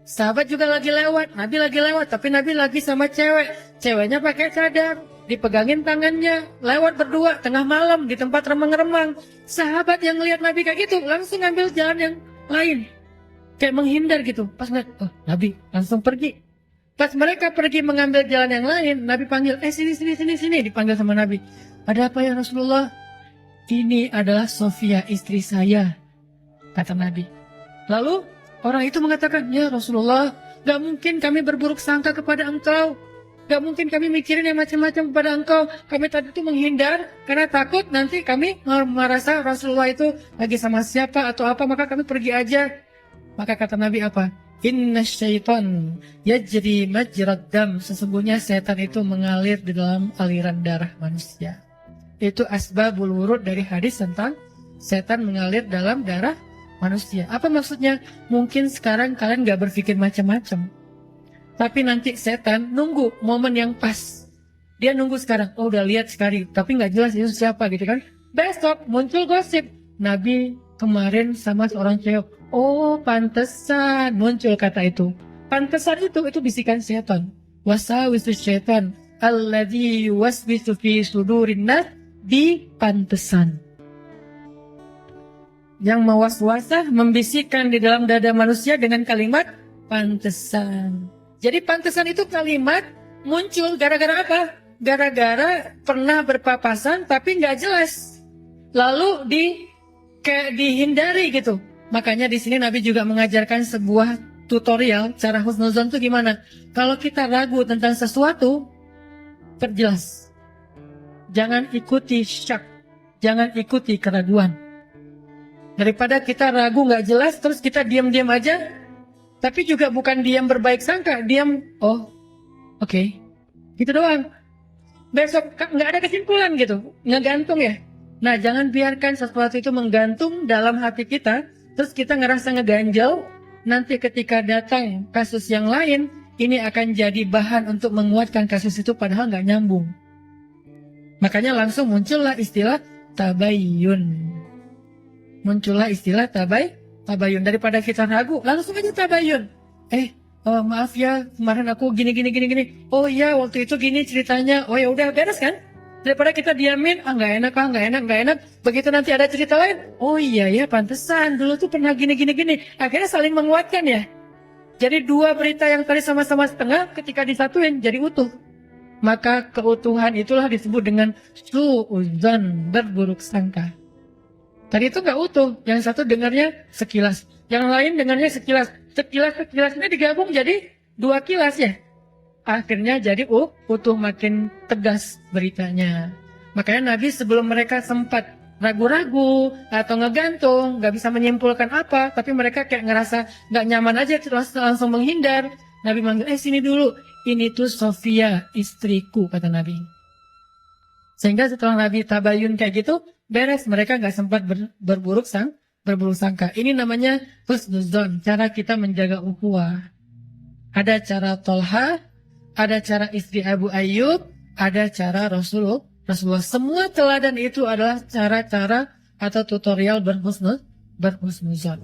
Sahabat juga lagi lewat, Nabi lagi lewat, tapi Nabi lagi sama cewek. Ceweknya pakai cadar, dipegangin tangannya, lewat berdua tengah malam di tempat remang-remang. Sahabat yang lihat Nabi kayak gitu langsung ambil jalan yang lain, kayak menghindar gitu. Pas ngeliat, oh Nabi langsung pergi. Pas mereka pergi mengambil jalan yang lain, Nabi panggil, sini, dipanggil sama Nabi. Ada apa ya Rasulullah? Ini adalah Sofia, istri saya, kata Nabi. Lalu orang itu mengatakan, ya Rasulullah, gak mungkin kami berburuk sangka kepada engkau. Gak mungkin kami mikirin yang macam-macam kepada engkau. Kami tadi itu menghindar karena takut nanti kami merasa Rasulullah itu lagi sama siapa atau apa, maka kami pergi aja. Maka kata Nabi apa? Inna syaitan yajri majrad dam. Sesungguhnya setan itu mengalir di dalam aliran darah manusia. Itu asbabul wurud dari hadis tentang setan mengalir dalam darah manusia. Apa maksudnya? Mungkin sekarang kalian gak berpikir macam-macam, tapi nanti setan nunggu momen yang pas. Dia nunggu sekarang, oh udah lihat sekali, tapi gak jelas itu siapa gitu kan. Besok muncul gosip, Nabi kemarin sama seorang cewek. Oh pantesan muncul kata itu. Pantesan itu bisikan setan. Wasawisu syaitan alladzi waswisu fi sudurin nas, di pantesan. Yang mewaswasah, membisikkan di dalam dada manusia dengan kalimat pantesan. Jadi pantesan itu kalimat muncul gara-gara apa? Gara-gara pernah berpapasan tapi nggak jelas, lalu kayak dihindari gitu. Makanya di sini Nabi juga mengajarkan sebuah tutorial cara husnuzon itu gimana. Kalau kita ragu tentang sesuatu, perjelas. Jangan ikuti syak, jangan ikuti keraguan. Daripada kita ragu nggak jelas terus kita diam-diam aja, tapi juga bukan diam berbaik sangka, diam oke, gitu doang. Besok nggak ada kesimpulan gitu, ngegantung ya. Nah jangan biarkan sesuatu itu menggantung dalam hati kita, terus kita ngerasa ngeganjel. Nanti ketika datang kasus yang lain, ini akan jadi bahan untuk menguatkan kasus itu padahal nggak nyambung. Makanya langsung muncullah istilah tabayyun. Muncullah istilah tabayun. Daripada kita ragu, langsung aja tabayun. Oh maaf ya, kemarin aku gini gini gini gini. Oh iya, waktu itu gini ceritanya. Oh ya udah beres kan? Daripada kita diamin, nggak enak, nggak enak. Begitu nanti ada cerita lain, oh iya ya, pantesan dulu tuh pernah gini gini gini. Akhirnya saling menguatkan ya. Jadi dua berita yang tadi sama-sama setengah, ketika disatuin jadi utuh. Maka keutuhan itulah disebut dengan su'udzon, berburuk sangka. Tadi itu nggak utuh, yang satu dengarnya sekilas, yang lain dengarnya sekilas. Sekilas ini digabung jadi dua kilas ya. Akhirnya jadi utuh, makin tegas beritanya. Makanya Nabi sebelum mereka sempat ragu-ragu atau ngegantung, nggak bisa menyimpulkan apa, tapi mereka kayak ngerasa nggak nyaman aja, terus langsung menghindar. Nabi manggil, sini dulu, ini tuh Sofia, istriku, kata Nabi. Sehingga setelah Nabi tabayun kayak gitu, beres, mereka nggak sempat berburuk sangka. Ini namanya husnuzon, cara kita menjaga ukhuwah. Ada cara Tolha, ada cara istri Abu Ayyub, ada cara Rasulullah. Semua teladan itu adalah cara-cara atau tutorial berhusnuzon.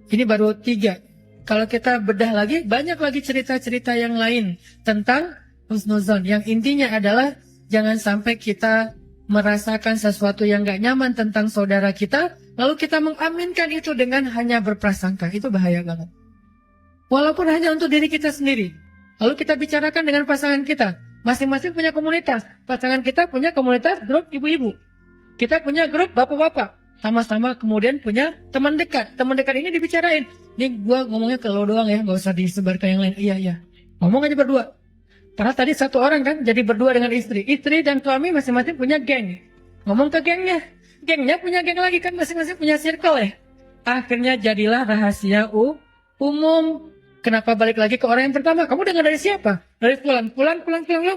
Ini baru 3. Kalau kita bedah lagi, banyak lagi cerita-cerita yang lain tentang husnuzon. Yang intinya adalah jangan sampai kita merasakan sesuatu yang gak nyaman tentang saudara kita, lalu kita mengaminkan itu dengan hanya berprasangka. Itu bahaya banget. Walaupun hanya untuk diri kita sendiri. Lalu kita bicarakan dengan pasangan kita. Masing-masing punya komunitas. Pasangan kita punya komunitas grup ibu-ibu. Kita punya grup bapak-bapak. Sama-sama kemudian punya teman dekat. Teman dekat ini dibicarain. Ini gua ngomongnya ke lo doang ya, gak usah disebarkan yang lain. Iya. Ngomong aja berdua. Karena tadi satu orang kan, jadi berdua dengan istri. Istri dan suami masing-masing punya geng. Ngomong ke gengnya. Gengnya punya geng lagi kan, masing-masing punya circle ya. Akhirnya jadilah rahasia umum. Kenapa balik lagi ke orang yang pertama? Kamu dengar dari siapa? Dari pulang,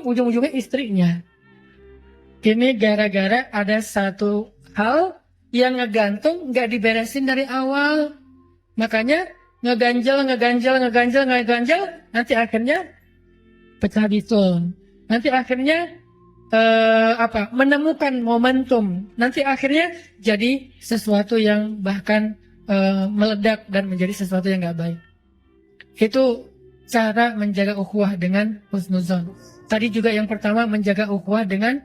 ujung-ujungnya istrinya. Ini gara-gara ada satu hal yang ngegantung, nggak diberesin dari awal. Makanya ngeganjel, nanti akhirnya pecah bisul. Nanti akhirnya menemukan momentum. Nanti akhirnya jadi sesuatu yang bahkan meledak dan menjadi sesuatu yang nggak baik. Itu cara menjaga ukhuwah dengan husnuzon. Tadi juga yang pertama menjaga ukhuwah dengan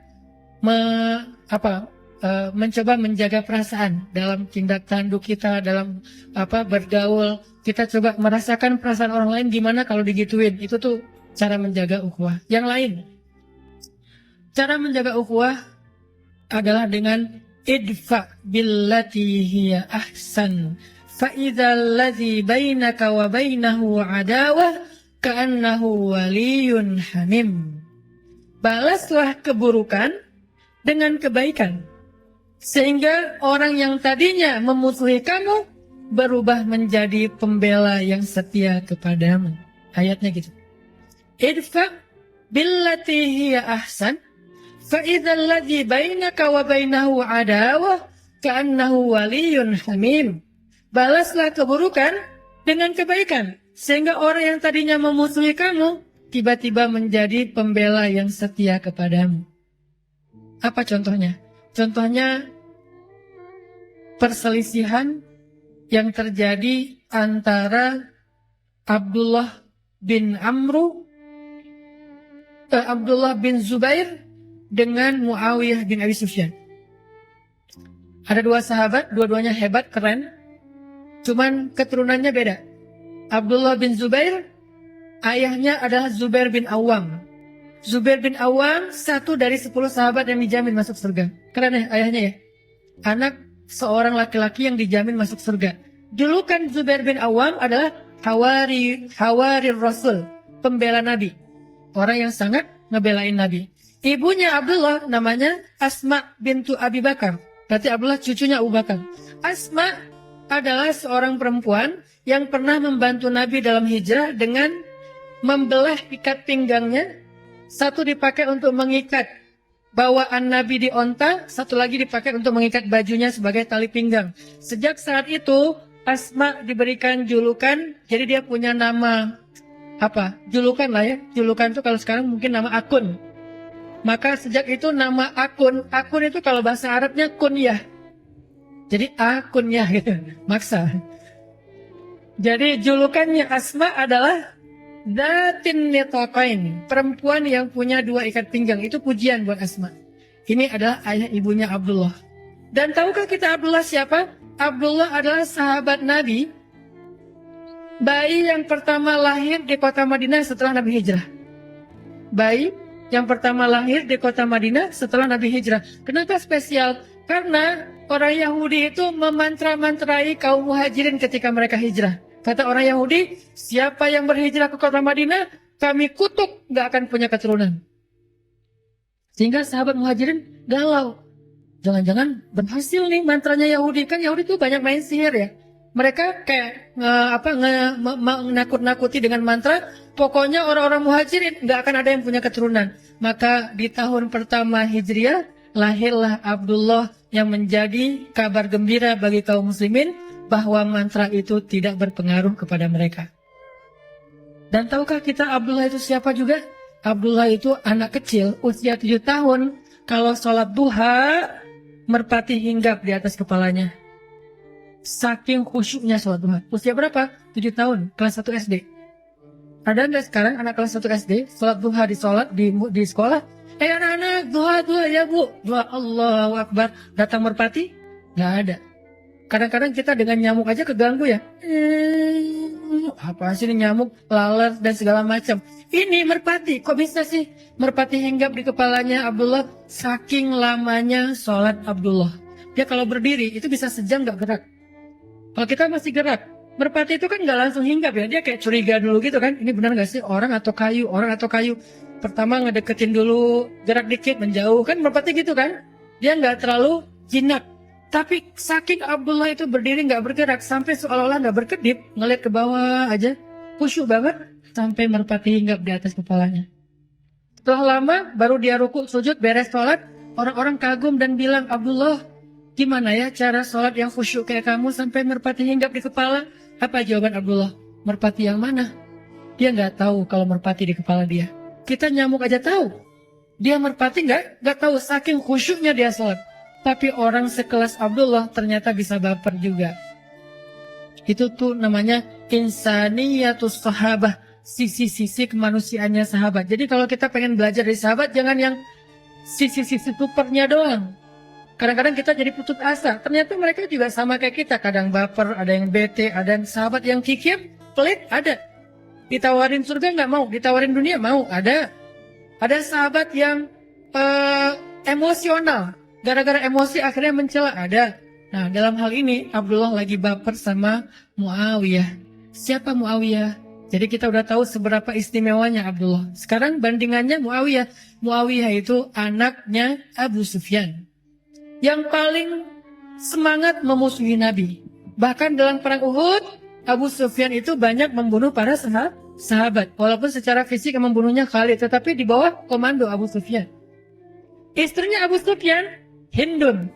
mencoba menjaga perasaan dalam tindak tanduk kita, dalam bergaul. Kita coba merasakan perasaan orang lain gimana kalau digituin. Itu tuh cara menjaga ukhuwah. Yang lain, cara menjaga ukhuwah adalah dengan idfa billati hiya ahsan. فَإِذَا الَّذِي بَيْنَكَ وَبَيْنَهُ عَدَاوَةٌ كَأَنَّهُ وَلِيٌّ حَمِيمٌ. Balaslah keburukan dengan kebaikan, sehingga orang yang tadinya memusuhi kamu berubah menjadi pembela yang setia kepadamu. Ayatnya gitu. Idfa billati hiya ahsan فَإِذَا الَّذِي بَيْنَكَ وَبَيْنَهُ عَدَاوَةٌ كَأَنَّهُ وَلِيٌّ حَمِيمٌ. Balaslah keburukan dengan kebaikan, sehingga orang yang tadinya memusuhi kamu tiba-tiba menjadi pembela yang setia kepadamu. Apa contohnya? Contohnya perselisihan yang terjadi antara Abdullah bin Zubair dengan Muawiyah bin Abi Sufyan. Ada dua sahabat, dua-duanya hebat, keren. Cuman keturunannya beda. Abdullah bin Zubair, ayahnya adalah Zubair bin Awam. Zubair bin Awam, satu dari 10 sahabat yang dijamin masuk surga. Keren ya ayahnya ya. Anak seorang laki-laki yang dijamin masuk surga. Julukan Zubair bin Awam adalah Hawari Rasul, pembela Nabi. Orang yang sangat ngebelain Nabi. Ibunya Abdullah namanya Asma bintu Abi Bakar. Berarti Abdullah cucunya Abu Bakar. Asma adalah seorang perempuan yang pernah membantu Nabi dalam hijrah dengan membelah ikat pinggangnya. Satu dipakai untuk mengikat bawaan Nabi di onta, satu lagi dipakai untuk mengikat bajunya sebagai tali pinggang. Sejak saat itu Asma diberikan julukan, jadi dia punya nama julukan lah ya. Julukan itu kalau sekarang mungkin nama akun. Maka sejak itu nama akun itu kalau bahasa Arabnya kunyah. Jadi akunya gitu, maksa. Jadi julukannya Asma adalah Datin Nitaqain, perempuan yang punya dua ikat pinggang. Itu pujian buat Asma. Ini adalah ayah ibunya Abdullah. Dan tahukah kita Abdullah siapa? Abdullah adalah sahabat Nabi, bayi yang pertama lahir di kota Madinah setelah Nabi hijrah. Bayi yang pertama lahir di kota Madinah setelah Nabi hijrah. Kenapa spesial? Karena orang Yahudi itu memantra-mantrai kaum muhajirin ketika mereka hijrah. Kata orang Yahudi, siapa yang berhijrah ke kota Madinah, kami kutuk, gak akan punya keturunan. Sehingga sahabat muhajirin galau. Jangan-jangan berhasil nih mantranya Yahudi. Kan Yahudi tuh banyak main sihir ya. Mereka kayak menakut-nakuti dengan mantra. Pokoknya orang-orang muhajirin gak akan ada yang punya keturunan. Maka di tahun pertama Hijriah, lahirlah Abdullah yang menjadi kabar gembira bagi kaum muslimin bahwa mantra itu tidak berpengaruh kepada mereka. Dan tahukah kita Abdullah itu siapa juga? Abdullah itu anak kecil usia 7 tahun. Kalau sholat duha, merpati hinggap di atas kepalanya. Saking khusyuknya sholat duha. Usia berapa? 7 tahun, kelas 1 SD. Ada nggak sekarang anak kelas 1 SD sholat duha di sekolah? Anak-anak duha ya bu. Duha Allahu Akbar. Datang merpati? Nggak ada. Kadang-kadang kita dengan nyamuk aja keganggu ya. Apa sih ini nyamuk, laler dan segala macam. Ini merpati, kok bisa sih merpati hinggap di kepalanya Abdullah? Saking lamanya sholat Abdullah. Dia kalau berdiri itu bisa sejam gak gerak. Kalau kita masih gerak, merpati itu kan gak langsung hinggap ya. Dia kayak curiga dulu gitu kan. Ini benar gak sih orang atau kayu? Pertama ngedeketin dulu, gerak dikit, menjauh. Kan merpati gitu kan. Dia gak terlalu jinak. Tapi saking Abdullah itu berdiri gak bergerak sampai seolah-olah gak berkedip, ngeliat ke bawah aja, khusyuk banget sampai merpati hinggap di atas kepalanya. Setelah lama baru dia rukuk sujud beres sholat, orang-orang kagum dan bilang, Abdullah, gimana ya cara sholat yang khusyuk kayak kamu sampai merpati hinggap di kepala? Apa jawaban Abdullah? Merpati yang mana? Dia gak tahu kalau merpati di kepala dia. Kita nyamuk aja tahu. Dia merpati gak tahu saking khusyuknya dia sholat. Tapi orang sekelas Abdullah ternyata bisa baper juga. Itu tuh namanya insaniyatus sahabah. Sisi-sisi kemanusiaannya sahabat. Jadi kalau kita pengen belajar dari sahabat, jangan yang sisi-sisi supernya doang. Kadang-kadang kita jadi putus asa. Ternyata mereka juga sama kayak kita. Kadang baper, ada yang bete, ada yang sahabat yang kikir, pelit, ada. Ditawarin surga nggak mau, ditawarin dunia mau, ada. Ada sahabat yang emosional. Gara-gara emosi akhirnya mencela, ada. Nah, dalam hal ini Abdullah lagi baper sama Muawiyah. Siapa Muawiyah? Jadi kita udah tahu seberapa istimewanya Abdullah. Sekarang bandingannya Muawiyah. Muawiyah itu anaknya Abu Sufyan, yang paling semangat memusuhi Nabi. Bahkan dalam perang Uhud, Abu Sufyan itu banyak membunuh para sahabat. Walaupun secara fisik membunuhnya Khalid, tetapi di bawah komando Abu Sufyan. Istrinya Abu Sufyan, Hindun.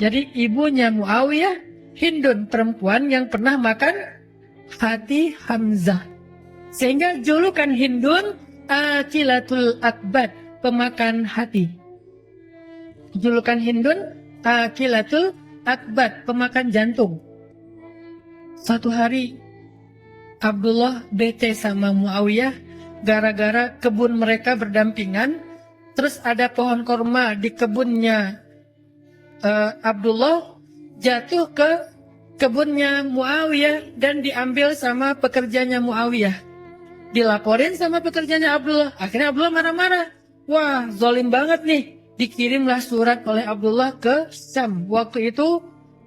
Jadi ibunya Muawiyah, Hindun, perempuan yang pernah makan hati Hamzah. Sehingga julukan Hindun Akilatul Akbad, pemakan hati. Julukan Hindun Akilatul Akbad, pemakan jantung. Suatu hari Abdullah bete sama Muawiyah gara-gara kebun mereka berdampingan. Terus ada pohon korma di kebunnya Abdullah jatuh ke kebunnya Muawiyah dan diambil sama pekerjanya Muawiyah. Dilaporin sama pekerjanya Abdullah. Akhirnya Abdullah marah-marah. Wah, zalim banget nih. Dikirimlah surat oleh Abdullah ke Syam. Waktu itu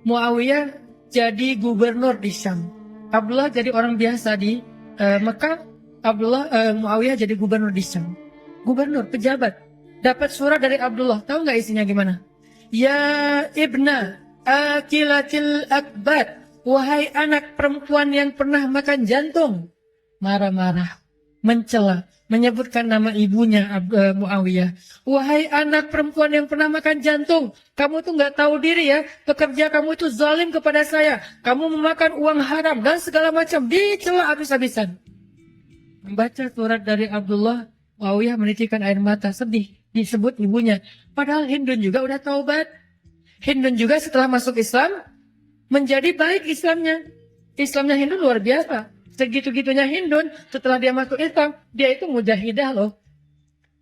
Muawiyah jadi gubernur di Syam. Abdullah jadi orang biasa di Mekah. Muawiyah jadi gubernur di Syam. Gubernur, pejabat. Dapat surat dari Abdullah. Tahu nggak isinya gimana? Ya ibna akilatil akbad. Wahai anak perempuan yang pernah makan jantung. Marah-marah, mencela, menyebutkan nama ibunya Muawiyah. Wahai anak perempuan yang pernah makan jantung, kamu tuh nggak tahu diri ya, pekerja kamu itu zalim kepada saya, kamu memakan uang haram dan segala macam, dicela habis-habisan. Membaca surat dari Abdullah, Muawiyah menitikkan air mata, sedih, disebut ibunya. Padahal Hindun juga udah taubat. Hindun juga setelah masuk Islam, menjadi baik Islamnya. Islamnya Hindun luar biasa. Segitu-gitunya Hindun, setelah dia masuk Islam, dia itu mujahidah loh.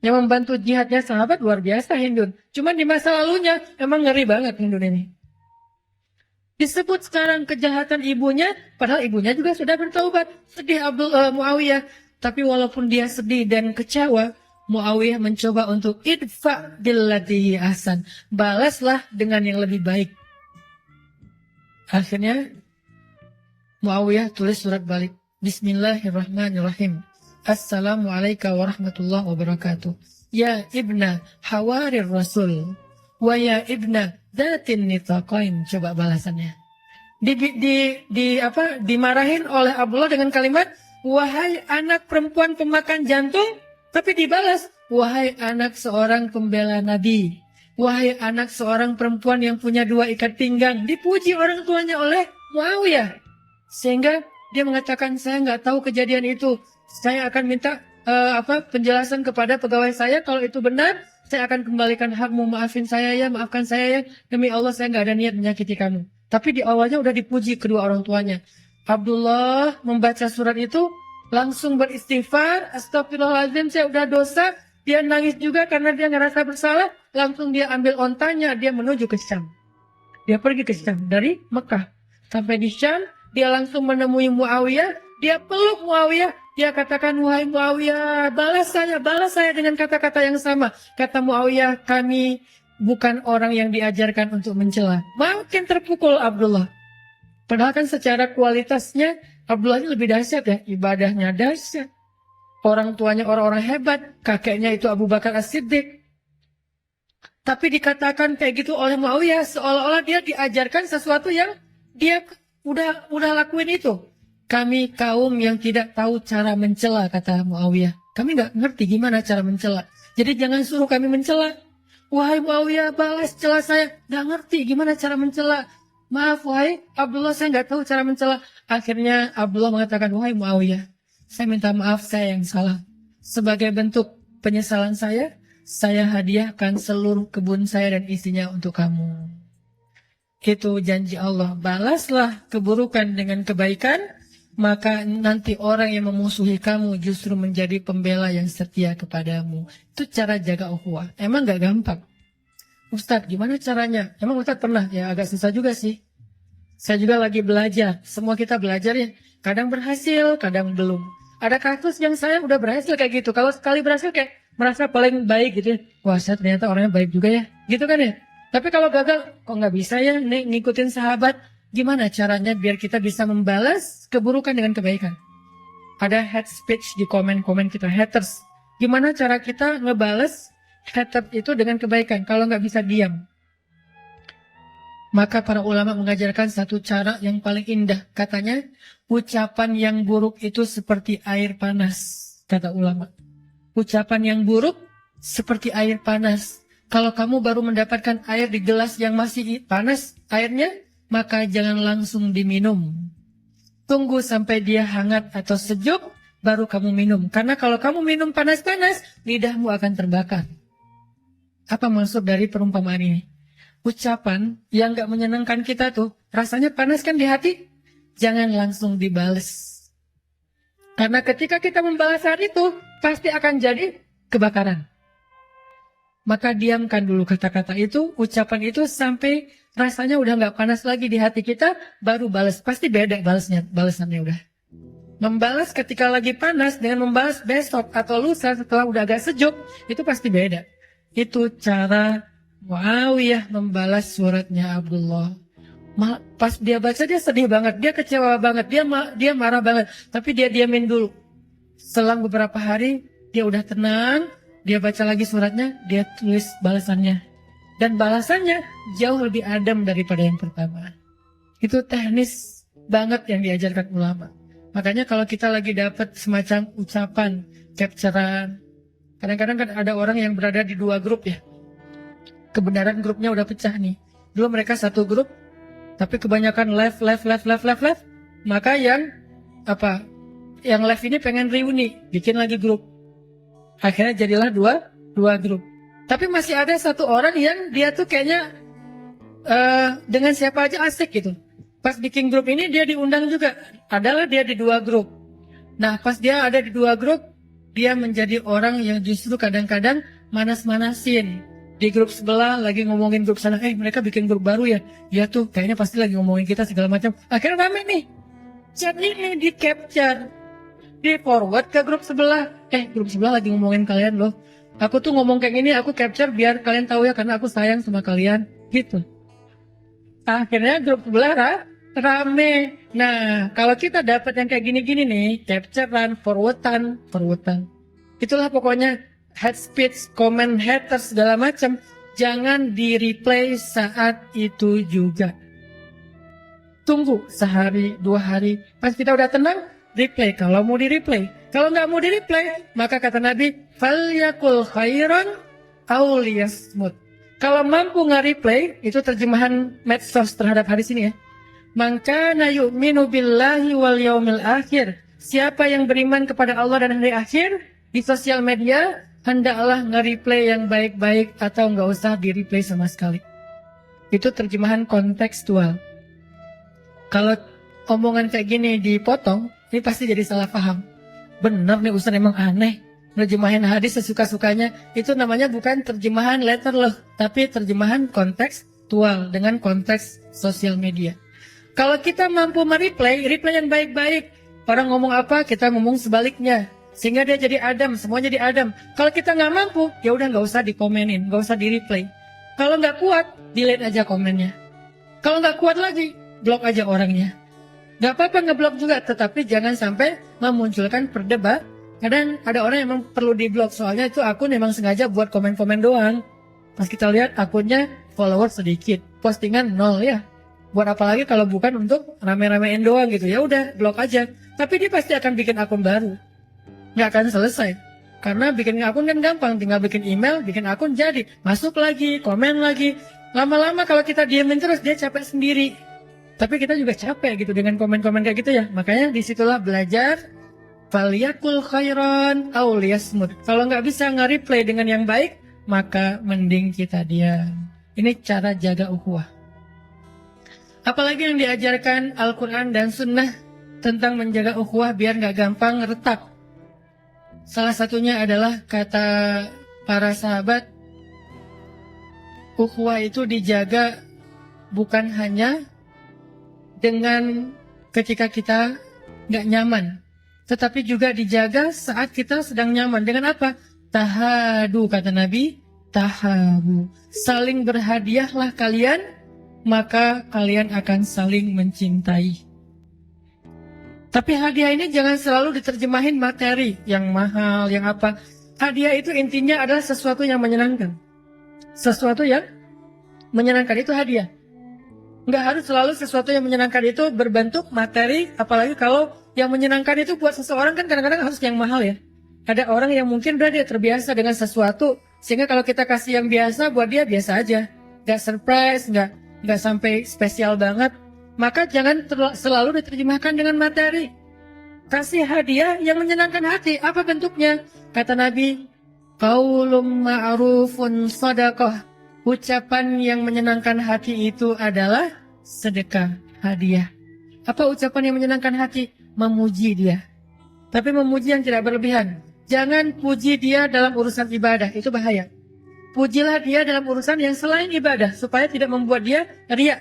Yang membantu jihadnya sahabat luar biasa Hindun. Cuman di masa lalunya, emang ngeri banget Hindun ini. Disebut sekarang kejahatan ibunya, padahal ibunya juga sudah bertaubat. Sedih Muawiyah. Tapi walaupun dia sedih dan kecewa, Muawiyah mencoba untuk idfa billati ahsan. Balaslah dengan yang lebih baik. Akhirnya Muawiyah tulis surat balik. Bismillahirrahmanirrahim. Assalamualaikum warahmatullahi wabarakatuh. Ya ibna hawarir rasul. Wa ya ibna datin nitaqain. Coba balasannya. Dimarahin oleh Abdullah dengan kalimat, wahai anak perempuan pemakan jantung. Tapi dibalas, wahai anak seorang pembela Nabi. Wahai anak seorang perempuan yang punya 2 ikat pinggang. Dipuji orang tuanya oleh Muawiyah. Sehingga dia mengatakan, saya nggak tahu kejadian itu. Saya akan minta penjelasan kepada pegawai saya. Kalau itu benar, saya akan kembalikan hakmu. Maafin saya ya, maafkan saya ya. Demi Allah saya nggak ada niat menyakiti kamu. Tapi di awalnya udah dipuji kedua orang tuanya. Abdullah membaca surat itu, langsung beristighfar. Astagfirullahaladzim, saya udah dosa. Dia nangis juga karena dia ngerasa bersalah. Langsung dia ambil ontanya, dia menuju ke Syam. Dia pergi ke Syam dari Mekah. Sampai di Syam, dia langsung menemui Muawiyah. Dia peluk Muawiyah. Dia katakan, wahai Muawiyah, balas saya dengan kata-kata yang sama. Kata Muawiyah, kami bukan orang yang diajarkan untuk mencela. Makin terpukul Abdullah. Padahal kan secara kualitasnya, Abdullah ini lebih dahsyat ya. Ibadahnya dahsyat. Orang tuanya orang-orang hebat. Kakeknya itu Abu Bakar As-Siddiq. Tapi dikatakan kayak gitu oleh Muawiyah, seolah-olah dia diajarkan sesuatu yang dia udah lakuin itu. Kami kaum yang tidak tahu cara mencela, kata Muawiyah. Kami nggak ngerti gimana cara mencela. Jadi jangan suruh kami mencela. Wahai Muawiyah, balas cela saya. Nggak ngerti gimana cara mencela. Maaf wahai Abdullah, saya nggak tahu cara mencela. Akhirnya Abdullah mengatakan, wahai Muawiyah, saya minta maaf, saya yang salah. Sebagai bentuk penyesalan saya hadiahkan seluruh kebun saya dan isinya untuk kamu. Itu janji Allah. Balaslah keburukan dengan kebaikan, maka nanti orang yang memusuhi kamu justru menjadi pembela yang setia kepadamu. Itu cara jaga ukhuwah. Emang gak gampang. Ustadz, gimana caranya? Emang Ustadz pernah? Ya agak susah juga sih. Saya juga lagi belajar. Semua kita belajar ya. Kadang berhasil, kadang belum. Ada kasus yang saya udah berhasil kayak gitu. Kalau sekali berhasil kayak merasa paling baik gitu. Wah, saya ternyata orangnya baik juga ya. Gitu kan ya? Tapi kalau gagal, kok nggak bisa ya ngikutin sahabat? Gimana caranya biar kita bisa membalas keburukan dengan kebaikan? Ada hate speech di komen-komen kita, haters. Gimana cara kita ngebales haters itu dengan kebaikan kalau nggak bisa diam? Maka para ulama mengajarkan satu cara yang paling indah. Katanya, ucapan yang buruk itu seperti air panas, kata ulama. Ucapan yang buruk seperti air panas. Kalau kamu baru mendapatkan air di gelas yang masih panas airnya, maka jangan langsung diminum. Tunggu sampai dia hangat atau sejuk, baru kamu minum. Karena kalau kamu minum panas-panas, lidahmu akan terbakar. Apa maksud dari perumpamaan ini? Ucapan yang gak menyenangkan kita tuh, rasanya panas kan di hati? Jangan langsung dibales. Karena ketika kita membalas hal itu, pasti akan jadi kebakaran. Maka diamkan dulu kata-kata itu, ucapan itu sampai rasanya udah gak panas lagi di hati kita, baru balas. Pasti beda balasannya udah. Membalas ketika lagi panas dengan membalas besok atau lusa setelah udah agak sejuk, itu pasti beda. Itu cara Muawiyah membalas suratnya Abdullah. Pas dia baca dia sedih banget, dia kecewa banget, dia marah banget. Tapi dia diamin dulu. Selang beberapa hari dia udah tenang, dia baca lagi suratnya, dia tulis balasannya. Dan balasannya jauh lebih adem daripada yang pertama. Itu teknis banget yang diajarkan ulama. Makanya kalau kita lagi dapat semacam ucapan, capturean, kadang-kadang kan ada orang yang berada di 2 grup ya. Kebenaran grupnya udah pecah nih. Dulu mereka satu grup, tapi kebanyakan left. Maka yang left ini pengen reuni, bikin lagi grup. Akhirnya jadilah dua grup. Tapi masih ada satu orang yang dia tuh kayaknya dengan siapa aja asik gitu. Pas bikin grup ini dia diundang juga. Adalah dia di 2 grup. Nah, pas dia ada di 2 grup, dia menjadi orang yang justru kadang-kadang manas-manasin. Di grup sebelah lagi ngomongin grup sana, mereka bikin grup baru ya. Ya tuh, kayaknya pasti lagi ngomongin kita segala macam. Akhirnya rame nih. Chat ini di capture, di forward ke grup sebelah. Grup sebelah lagi ngomongin kalian loh. Aku tuh ngomong kayak gini, aku capture biar kalian tahu ya, karena aku sayang sama kalian. Gitu. Akhirnya grup sebelah rame. Nah, kalau kita dapat yang kayak gini-gini nih, capturean, forwardan. Itulah pokoknya head speech, comment haters segala macam. Jangan di replay saat itu juga. Tunggu sehari, 2 hari. Pas kita udah tenang, replay. Kalau mau di replay. Kalau nggak mau di replay, maka kata Nabi, falyakul khairan aw liyasmut. Kalau mampu nge-replay, itu terjemahan medsos terhadap hadis ini ya. Man kana yu'minu billahi wal yaumil akhir. Siapa yang beriman kepada Allah dan hari akhir di sosial media, hendaklah nge-replay yang baik-baik atau nggak usah di-replay sama sekali. Itu terjemahan kontekstual. Kalau omongan kayak gini dipotong, ini pasti jadi salah paham. Bener nih Ustaz, emang aneh. Nerjemahin hadis sesuka-sukanya. Itu namanya bukan terjemahan letter loh, tapi terjemahan kontekstual dengan konteks sosial media. Kalau kita mampu mereplay, replay yang baik-baik. Orang ngomong apa, kita ngomong sebaliknya. Sehingga dia jadi Adam, semua jadi Adam. Kalau kita nggak mampu, ya udah nggak usah dikomenin, nggak usah di-replay. Kalau nggak kuat, delete aja komennya. Kalau nggak kuat lagi, blok aja orangnya. Nggak apa-apa ngeblok juga, tetapi jangan sampai memunculkan perdebatan. Kadang ada orang yang memang perlu diblok, soalnya itu akun memang sengaja buat komen-komen doang. Pas kita lihat akunnya follower sedikit, postingan 0 ya. Buat apa lagi kalau bukan untuk rame-ramein doang gitu, ya udah blok aja. Tapi dia pasti akan bikin akun baru. Nggak akan selesai. Karena bikin akun kan gampang, tinggal bikin email, bikin akun jadi. Masuk lagi, komen lagi. Lama-lama kalau kita diemin terus, dia capek sendiri. Tapi kita juga capek gitu dengan komen-komen kayak gitu ya. Makanya disitulah belajar. Falyakul khairan aw liyasmut. Kalau nggak bisa nge-replay dengan yang baik, maka mending kita diam. Ini cara jaga ukhuwah. Apalagi yang diajarkan Al-Quran dan Sunnah tentang menjaga ukhuwah biar nggak gampang retak. Salah satunya adalah kata para sahabat, ukhuwah itu dijaga bukan hanya dengan ketika kita nggak nyaman, tetapi juga dijaga saat kita sedang nyaman. Dengan apa? Tahadu, kata Nabi, tahabu. Saling berhadiahlah kalian, maka kalian akan saling mencintai. Tapi hadiah ini jangan selalu diterjemahin materi yang mahal, yang apa. Hadiah itu intinya adalah sesuatu yang menyenangkan. Sesuatu yang menyenangkan itu hadiah. Nggak harus selalu sesuatu yang menyenangkan itu berbentuk materi, apalagi kalau yang menyenangkan itu buat seseorang kan kadang-kadang harus yang mahal ya. Ada orang yang mungkin udah dia terbiasa dengan sesuatu, sehingga kalau kita kasih yang biasa, buat dia biasa aja. Nggak surprise, nggak sampai spesial banget. Maka jangan selalu diterjemahkan dengan materi. Kasih hadiah yang menyenangkan hati. Apa bentuknya? Kata Nabi, qaulun ma'rufun shadaqah. Ucapan yang menyenangkan hati itu adalah sedekah, hadiah. Apa ucapan yang menyenangkan hati? Memuji dia. Tapi memuji yang tidak berlebihan. Jangan puji dia dalam urusan ibadah, itu bahaya. Pujilah dia dalam urusan yang selain ibadah, supaya tidak membuat dia riya.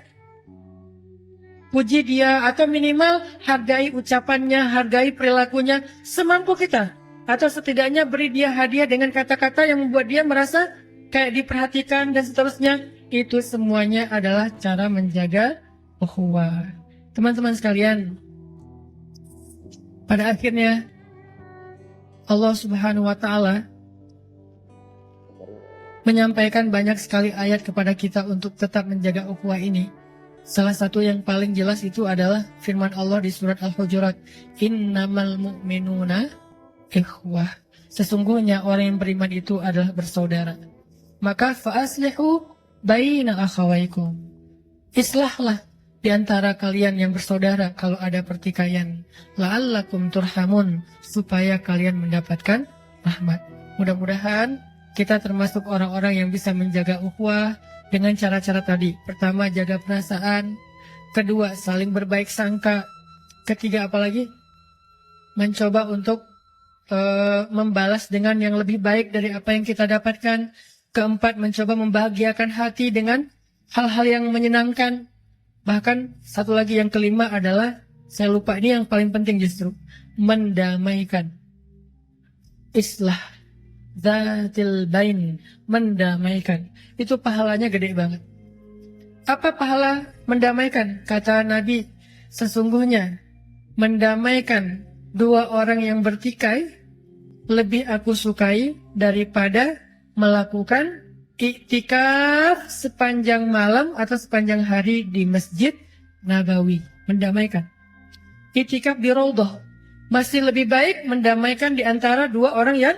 Puji dia atau minimal hargai ucapannya, hargai perilakunya semampu kita. Atau setidaknya beri dia hadiah dengan kata-kata yang membuat dia merasa kayak diperhatikan dan seterusnya. Itu semuanya adalah cara menjaga ukhuwah. Teman-teman sekalian, pada akhirnya Allah Subhanahu wa Ta'ala menyampaikan banyak sekali ayat kepada kita untuk tetap menjaga ukhuwah ini. Salah satu yang paling jelas itu adalah firman Allah di surat Al-Hujurat, innamal mu'minuna ikhwah. Sesungguhnya orang yang beriman itu adalah bersaudara. Maka fa'aslihu baina akhawaikum. Islahlah di antara kalian yang bersaudara kalau ada pertikaian. La'allakum turhamun, supaya kalian mendapatkan rahmat. Mudah-mudahan kita termasuk orang-orang yang bisa menjaga ukhuwah dengan cara-cara tadi. Pertama, jaga perasaan. Kedua, saling berbaik sangka. Ketiga, apalagi? Mencoba untuk membalas dengan yang lebih baik dari apa yang kita dapatkan. Keempat, mencoba membahagiakan hati dengan hal-hal yang menyenangkan. Bahkan satu lagi yang kelima adalah, saya lupa, ini yang paling penting justru, mendamaikan. Islah Zatil Bain, mendamaikan. Itu pahalanya gede banget. Apa pahala mendamaikan? Kata Nabi, sesungguhnya mendamaikan dua orang yang bertikai lebih aku sukai daripada melakukan iktikaf sepanjang malam atau sepanjang hari di Masjid Nabawi. Mendamaikan. Iktikaf di Raudhah masih lebih baik mendamaikan di antara dua orang yang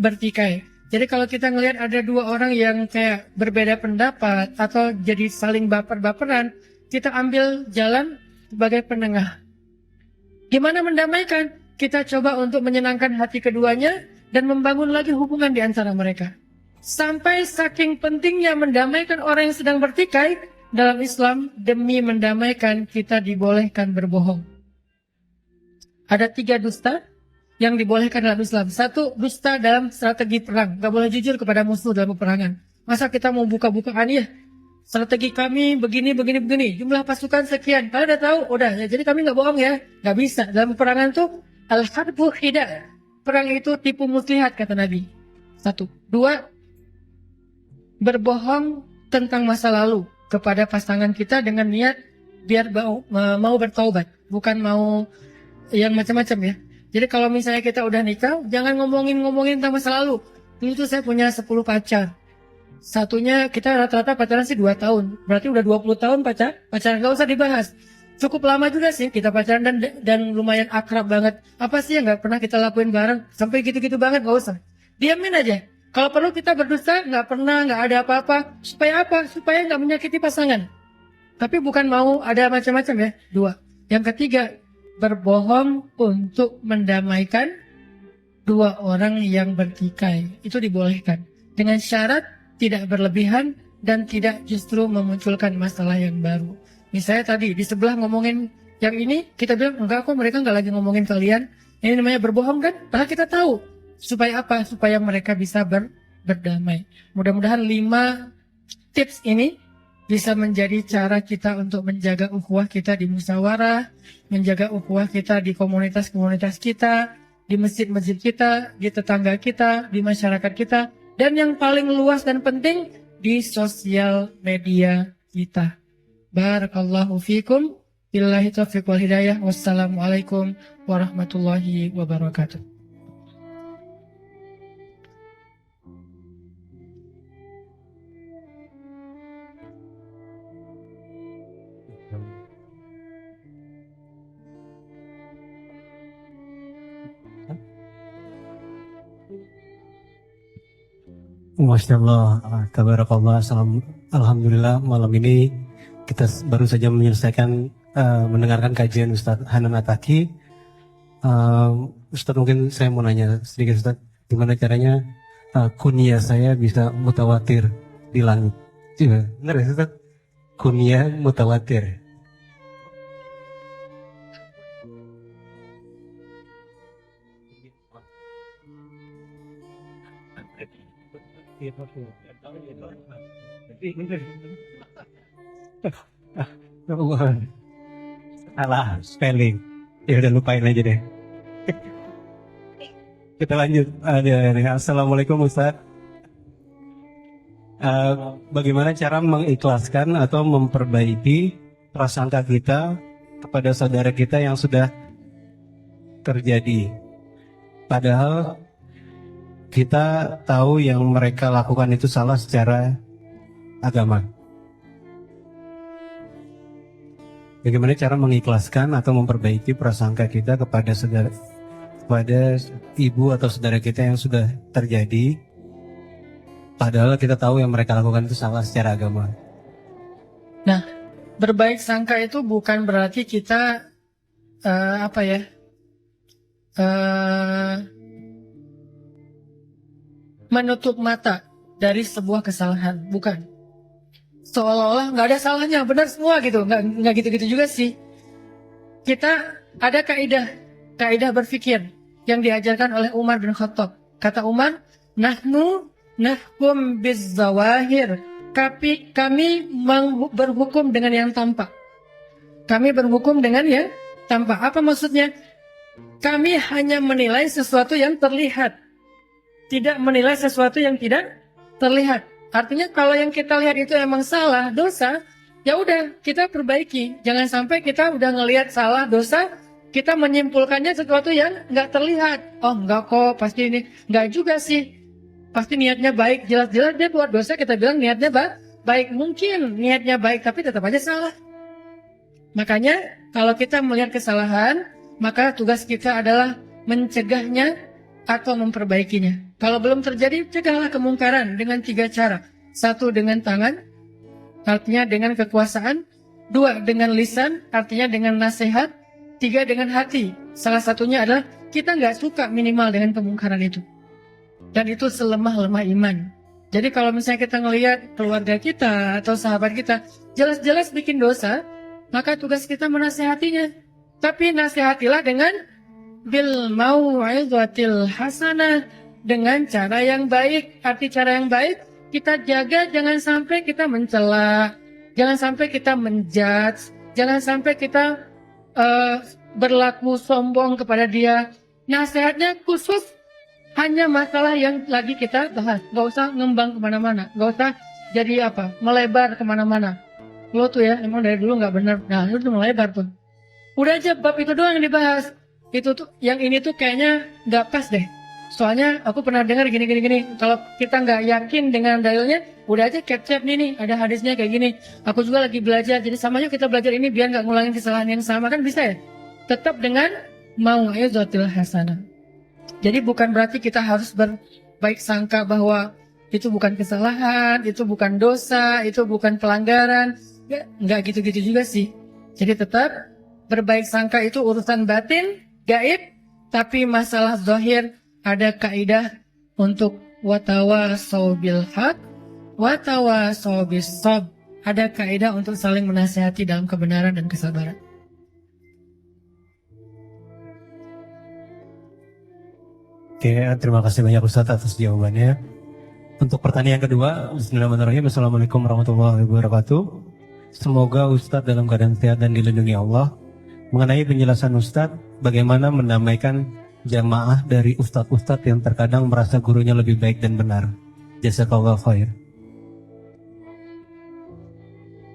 bertikai. Jadi kalau kita ngelihat ada dua orang yang kayak berbeda pendapat atau jadi saling baper-baperan, kita ambil jalan sebagai penengah. Gimana mendamaikan? Kita coba untuk menyenangkan hati keduanya dan membangun lagi hubungan di antara mereka. Sampai saking pentingnya mendamaikan orang yang sedang bertikai, dalam Islam demi mendamaikan kita dibolehkan berbohong. Ada 3 dusta yang dibolehkan dalam Islam. 1, dusta dalam strategi perang. Gak boleh jujur kepada musuh dalam peperangan. Masa kita mau buka-bukaan ya? Strategi kami begini. Jumlah pasukan sekian. Kalian udah tahu? Udah. Ya, jadi kami gak bohong ya. Gak bisa. Dalam peperangan tuh al-harbu khida'. Perang itu tipu muslihat kata Nabi. 1. 2, berbohong tentang masa lalu kepada pasangan kita dengan niat biar mau bertaubat. Bukan mau yang macam-macam ya. Jadi kalau misalnya kita udah nikah, jangan ngomongin tentang masa lalu. Dulu tuh saya punya 10 pacar. Satunya kita rata-rata pacaran sih 2 tahun. Berarti udah 20 tahun pacaran gak usah dibahas. Cukup lama juga sih kita pacaran dan lumayan akrab banget. Apa sih yang gak pernah kita lakuin bareng? Sampai gitu-gitu banget gak usah. Diamin aja. Kalau perlu kita berdusta gak pernah, gak ada apa-apa. Supaya apa? Supaya gak menyakiti pasangan. Tapi bukan mau ada macam-macam ya. 2. Yang ketiga, berbohong untuk mendamaikan dua orang yang bertikai. Itu dibolehkan. Dengan syarat tidak berlebihan dan tidak justru memunculkan masalah yang baru. Misalnya tadi di sebelah ngomongin yang ini, kita bilang enggak kok, mereka enggak lagi ngomongin kalian. Ini namanya berbohong kan? Padahal kita tahu. Supaya apa? Supaya mereka bisa berdamai. Mudah-mudahan 5 tips ini bisa menjadi cara kita untuk menjaga ukhuwah kita di musyawarah, menjaga ukhuwah kita di komunitas-komunitas kita, di masjid-masjid kita, di tetangga kita, di masyarakat kita, dan yang paling luas dan penting di sosial media kita. Barakallahu fikum. Billahi taufiq wal hidayah. Wassalamualaikum warahmatullahi wabarakatuh. Masya Allah, tabarakallah, alhamdulillah malam ini kita baru saja menyelesaikan mendengarkan kajian Ustadz Hanan Ataki. Ustadz, mungkin saya mau nanya sedikit Ustadz, gimana caranya kunyah saya bisa mutawatir di langit? Iya, benar ya Ustadz? Kunyah mutawatir. Salah spelling. Ya udah lupain aja deh. Kita lanjut. Assalamualaikum Ustaz. Bagaimana cara mengikhlaskan atau memperbaiki prasangka kita kepada saudara kita yang sudah terjadi? Padahal kita tahu yang mereka lakukan itu salah secara agama. Bagaimana cara mengikhlaskan atau memperbaiki prasangka kita kepada ibu atau saudara kita yang sudah terjadi, padahal kita tahu yang mereka lakukan itu salah secara agama. Nah, berbaik sangka itu bukan berarti kita menutup mata dari sebuah kesalahan, bukan. seolah-olah nggak ada salahnya, benar semua gitu. Nggak gitu-gitu juga sih. Kita ada kaidah berpikir yang diajarkan oleh Umar bin Khattab. Kata Umar, nahnu nahkum bizzawahir. Kami berhukum dengan yang tampak. Kami berhukum dengan yang tampak. Apa maksudnya? Kami hanya menilai sesuatu yang terlihat, tidak menilai sesuatu yang tidak terlihat. Artinya kalau yang kita lihat itu emang salah, dosa, ya udah kita perbaiki. Jangan sampai kita udah ngelihat salah, dosa, kita menyimpulkannya sesuatu yang nggak terlihat. Oh nggak kok, pasti ini nggak juga sih. Pasti niatnya baik, jelas-jelas dia buat dosa, kita bilang niatnya baik. Mungkin niatnya baik, tapi tetap aja salah. Makanya kalau kita melihat kesalahan, maka tugas kita adalah mencegahnya atau memperbaikinya. Kalau belum terjadi, cegahlah kemungkaran dengan 3 cara. 1, dengan tangan, artinya dengan kekuasaan. 2, dengan lisan, artinya dengan nasihat. 3, dengan hati. Salah satunya adalah kita nggak suka minimal dengan kemungkaran itu. Dan itu selemah-lemah iman. Jadi kalau misalnya kita ngelihat keluarga kita atau sahabat kita jelas-jelas bikin dosa, maka tugas kita menasehatinya. Tapi nasihatilah dengan bil mau'izatil hasanah, dengan cara yang baik. Arti cara yang baik, kita jaga jangan sampai kita mencela, jangan sampai kita menjudge, jangan sampai kita berlaku sombong kepada dia. Nasihatnya khusus hanya masalah yang lagi kita bahas. Gak usah ngembang kemana-mana. Gak usah jadi melebar kemana-mana. Lo tuh ya, emang dari dulu gak benar. Nah, lu tuh melebar tuh. Udah aja bab itu doang yang dibahas. Itu tuh, yang ini tuh kayaknya gak pas deh. Soalnya aku pernah dengar gini. Kalau kita gak yakin dengan dalilnya, udah aja cap-cap nih, ada hadisnya kayak gini. Aku juga lagi belajar, jadi sama yuk kita belajar ini biar gak ngulangin kesalahan yang sama. Kan bisa ya? Tetap dengan mau'izatil hasanah. Jadi bukan berarti kita harus berbaik sangka bahwa itu bukan kesalahan, itu bukan dosa, itu bukan pelanggaran. Nggak gitu-gitu juga sih. Jadi tetap berbaik sangka itu urusan batin, gaib. Tapi masalah zahir ada kaidah untuk watawasau bil haq, watawasau bis sabr. Ada kaidah untuk saling menasihati dalam kebenaran dan kesabaran. Oke, terima kasih banyak Ustadz atas jawabannya. Untuk pertanyaan kedua, Bismillahirrahmanirrahim. Assalamualaikum warahmatullahi wabarakatuh. Semoga Ustadz dalam keadaan sehat dan dilindungi Allah. Mengenai penjelasan Ustadz, bagaimana mendamaikan jamaah dari Ustadz-Ustadz yang terkadang merasa gurunya lebih baik dan benar. Jazakallahu khair.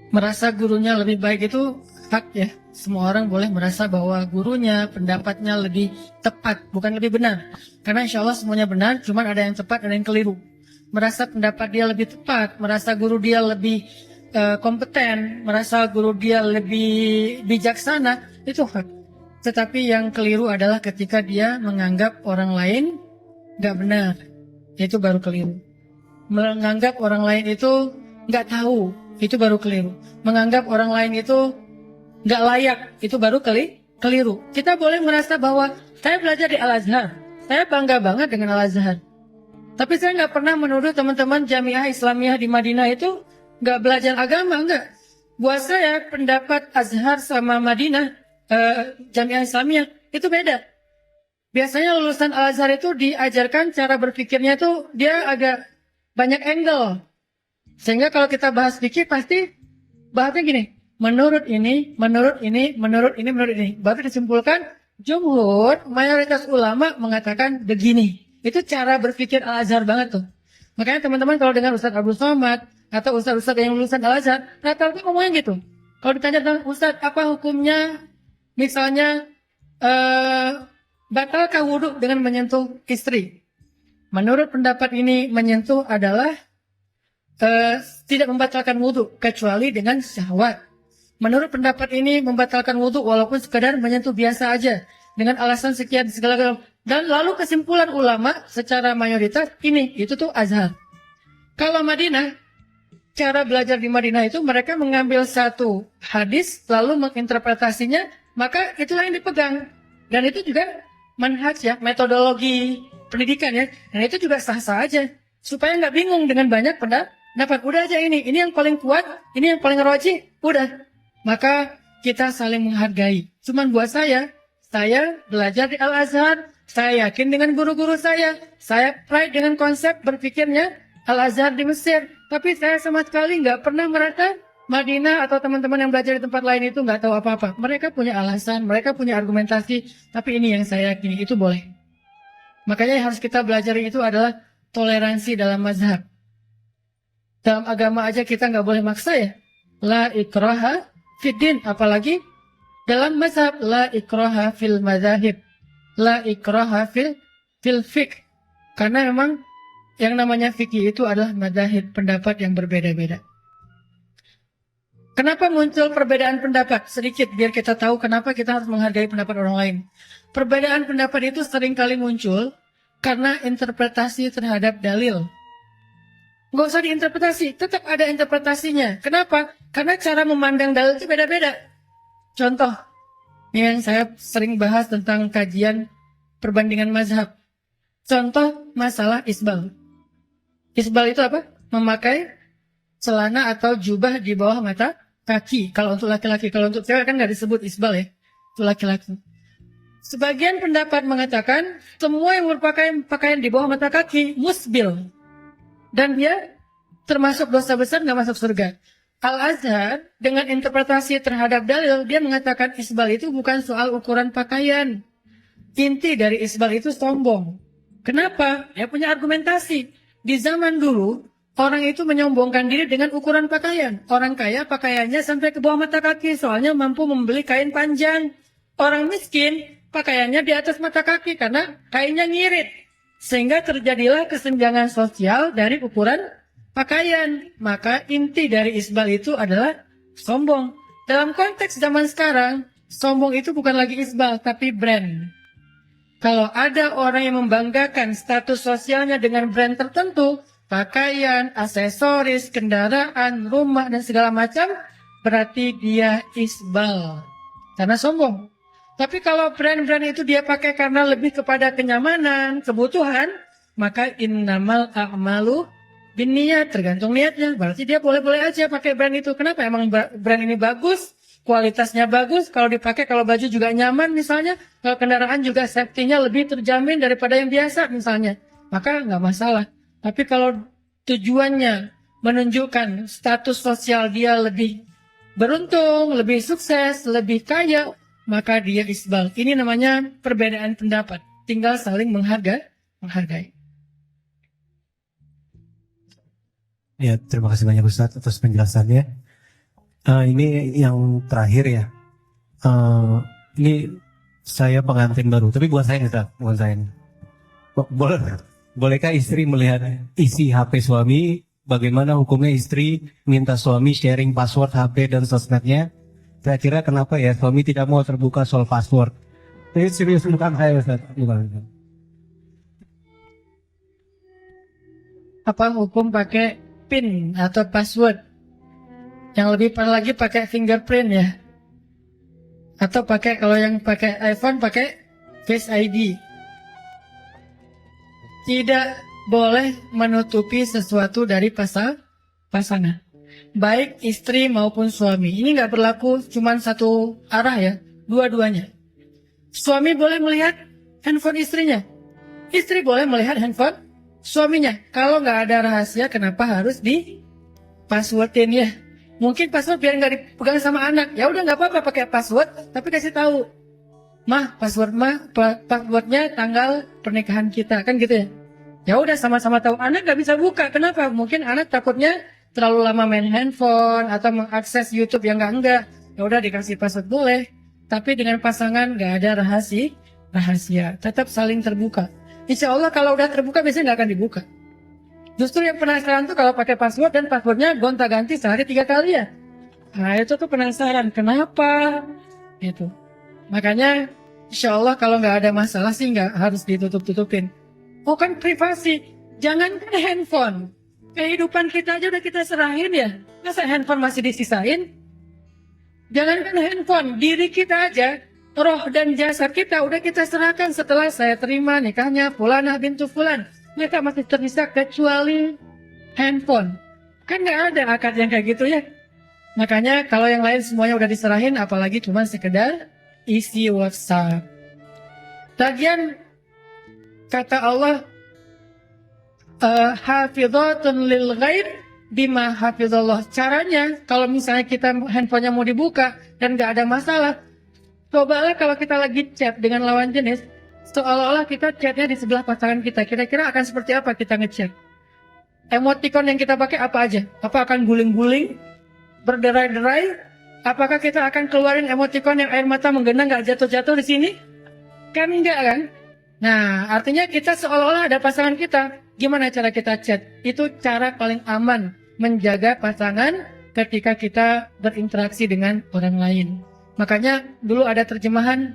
Merasa gurunya lebih baik itu hak ya. Semua orang boleh merasa bahwa gurunya, pendapatnya lebih tepat, bukan lebih benar. Karena insya Allah semuanya benar, cuma ada yang tepat, ada yang keliru. Merasa pendapat dia lebih tepat, merasa guru dia lebih kompeten, merasa guru dia lebih bijaksana, itu hak. Tetapi yang keliru adalah ketika dia menganggap orang lain gak benar. Itu baru keliru. Menganggap orang lain itu gak tahu, itu baru keliru. Menganggap orang lain itu gak layak, itu baru keliru. Kita boleh merasa bahwa saya belajar di Al-Azhar, saya bangga banget dengan Al-Azhar. Tapi saya nggak pernah menuduh teman-teman Jamiah Islamiyah di Madinah itu nggak belajar agama, enggak. Buat saya pendapat Azhar sama Madinah, Jamiah Islamiyah itu beda. Biasanya lulusan Al-Azhar itu diajarkan cara berpikirnya itu dia agak banyak angle. Sehingga kalau kita bahas fikih pasti bahasnya gini. Menurut ini. Baru disimpulkan, jumhur, mayoritas ulama mengatakan begini. Itu cara berpikir Al-Azhar banget tuh. Makanya teman-teman kalau dengar Ustadz Abdul Somad atau Ustadz-Ustadz yang lulusan Al-Azhar, rata-rata ngomongnya gitu. Kalau ditanya tentang Ustadz, apa hukumnya, misalnya, batalkah wudhu dengan menyentuh istri? Menurut pendapat ini, menyentuh adalah tidak membatalkan wudhu, kecuali dengan syahwat. Menurut pendapat ini membatalkan wudhu walaupun sekadar menyentuh biasa aja dengan alasan sekian segala. Dan lalu kesimpulan ulama secara mayoritas itu tuh Azhar. Kalau Madinah, cara belajar di Madinah itu mereka mengambil satu hadis lalu menginterpretasinya, maka itulah yang dipegang. Dan itu juga manhaj ya, metodologi pendidikan ya. Dan itu juga sah-sah aja supaya nggak bingung dengan banyak dapat udah aja ini yang paling kuat, ini yang paling roji, udah. Maka kita saling menghargai. Cuman buat saya belajar di Al-Azhar, saya yakin dengan guru-guru saya pride dengan konsep berpikirnya Al-Azhar di Mesir. Tapi saya sama sekali nggak pernah merasa Madinah atau teman-teman yang belajar di tempat lain itu nggak tahu apa-apa. Mereka punya alasan, mereka punya argumentasi, tapi ini yang saya yakini, itu boleh. Makanya yang harus kita belajar itu adalah toleransi dalam mazhab. Dalam agama aja kita nggak boleh maksa ya. La ikraha fiddin, apalagi dalam mazhab. La ikraha fil mazahib, la ikraha fil fiqh. Karena memang yang namanya fikih itu adalah mazahib, pendapat yang berbeda-beda. Kenapa muncul perbedaan pendapat? Sedikit biar kita tahu kenapa kita harus menghargai pendapat orang lain. Perbedaan pendapat itu seringkali muncul karena interpretasi terhadap dalil. Nggak usah diinterpretasi, tetap ada interpretasinya. Kenapa? Karena cara memandang dalil itu beda-beda. Contoh, ini yang saya sering bahas tentang kajian perbandingan mazhab. Contoh masalah isbal. Isbal itu apa? Memakai celana atau jubah di bawah mata kaki. Kalau untuk laki-laki, kalau untuk cewek kan nggak disebut isbal ya. Itu laki-laki. Sebagian pendapat mengatakan semua yang merupakan pakaian di bawah mata kaki musbil. Dan dia termasuk dosa besar, nggak masuk surga. Al-Azhar dengan interpretasi terhadap dalil, dia mengatakan isbal itu bukan soal ukuran pakaian. Inti dari isbal itu sombong. Kenapa? Dia punya argumentasi. Di zaman dulu, orang itu menyombongkan diri dengan ukuran pakaian. Orang kaya pakaiannya sampai ke bawah mata kaki, soalnya mampu membeli kain panjang. Orang miskin pakaiannya di atas mata kaki karena kainnya ngirit. Sehingga terjadilah kesenjangan sosial dari ukuran pakaian. Maka inti dari isbal itu adalah sombong. Dalam konteks zaman sekarang, sombong itu bukan lagi isbal, tapi brand. Kalau ada orang yang membanggakan status sosialnya dengan brand tertentu, pakaian, aksesoris, kendaraan, rumah, dan segala macam, berarti dia isbal. Karena sombong. Tapi kalau brand-brand itu dia pakai karena lebih kepada kenyamanan, kebutuhan, maka innamal a'malu binniyat, tergantung niatnya. Berarti dia boleh-boleh aja pakai brand itu. Kenapa? Emang brand ini bagus, kualitasnya bagus, kalau dipakai, kalau baju juga nyaman misalnya, kalau kendaraan juga safety-nya lebih terjamin daripada yang biasa misalnya. Maka nggak masalah. Tapi kalau tujuannya menunjukkan status sosial dia lebih beruntung, lebih sukses, lebih kaya, maka dia isbal. Ini namanya perbedaan pendapat. Tinggal saling menghargai. Ya, terima kasih banyak Ustadz atas penjelasannya. Ini yang terakhir ya. Ini saya pengantin baru, tapi buat saya Ustadz, buat saya. Bolehkah istri melihat isi HP suami? Bagaimana hukumnya istri minta suami sharing password HP dan sosmednya? Kira-kira kenapa ya suami tidak mau terbuka soal password? Ini serius bukan saya Ustaz. Apa hukum pakai PIN atau password? Yang lebih parah lagi pakai fingerprint ya. Atau pakai, kalau yang pakai iPhone pakai Face ID. Tidak boleh menutupi sesuatu dari pasangan. Baik istri maupun suami. Ini nggak berlaku cuma satu arah ya, dua-duanya. Suami boleh melihat handphone istrinya. Istri boleh melihat handphone suaminya. Kalau nggak ada rahasia, kenapa harus di passwordin ya? Mungkin password biar nggak dipegang sama anak. Ya udah nggak apa-apa pakai password, tapi kasih tahu, passwordnya tanggal pernikahan kita, kan gitu ya. Ya udah sama-sama tahu. Anak nggak bisa buka. Kenapa? Mungkin anak takutnya terlalu lama main handphone atau mengakses YouTube yang enggak. Ya udah dikasih password boleh. Tapi dengan pasangan nggak ada rahasia. Tetap saling terbuka. Insya Allah kalau udah terbuka biasanya nggak akan dibuka. Justru yang penasaran tuh kalau pakai password dan passwordnya gonta-ganti sehari 3 kali ya. Nah itu tuh penasaran kenapa gitu. Makanya insya Allah kalau nggak ada masalah sih nggak harus ditutup-tutupin. Oh kan privasi, jangankan handphone. Kehidupan kita aja udah kita serahin ya. Masa handphone masih disisain? Jangankan handphone, diri kita aja, roh dan jasad kita udah kita serahkan setelah saya terima nikahnya Fulanah bintu Fulan. Mereka masih tersisa kecuali handphone. Kan nggak ada akad yang kayak gitu ya. Makanya kalau yang lain semuanya udah diserahin, apalagi cuma sekedar isi WhatsApp. Lagian kata Allah, hafidhatun lil ghaib bima hafidhallah. Caranya kalau misalnya kita handphonenya mau dibuka dan nggak ada masalah, cobalah kalau kita lagi chat dengan lawan jenis, seolah-olah kita chatnya di sebelah pasangan kita. Kira-kira akan seperti apa kita ngechat? Emoticon yang kita pakai apa aja? Apa akan guling-guling, berderai-derai? Apakah kita akan keluarin emoticon yang air mata menggenang nggak jatuh-jatuh di sini? Kan enggak kan? Nah, artinya kita seolah-olah ada pasangan kita. Gimana cara kita chat? Itu cara paling aman menjaga pasangan ketika kita berinteraksi dengan orang lain. Makanya dulu ada terjemahan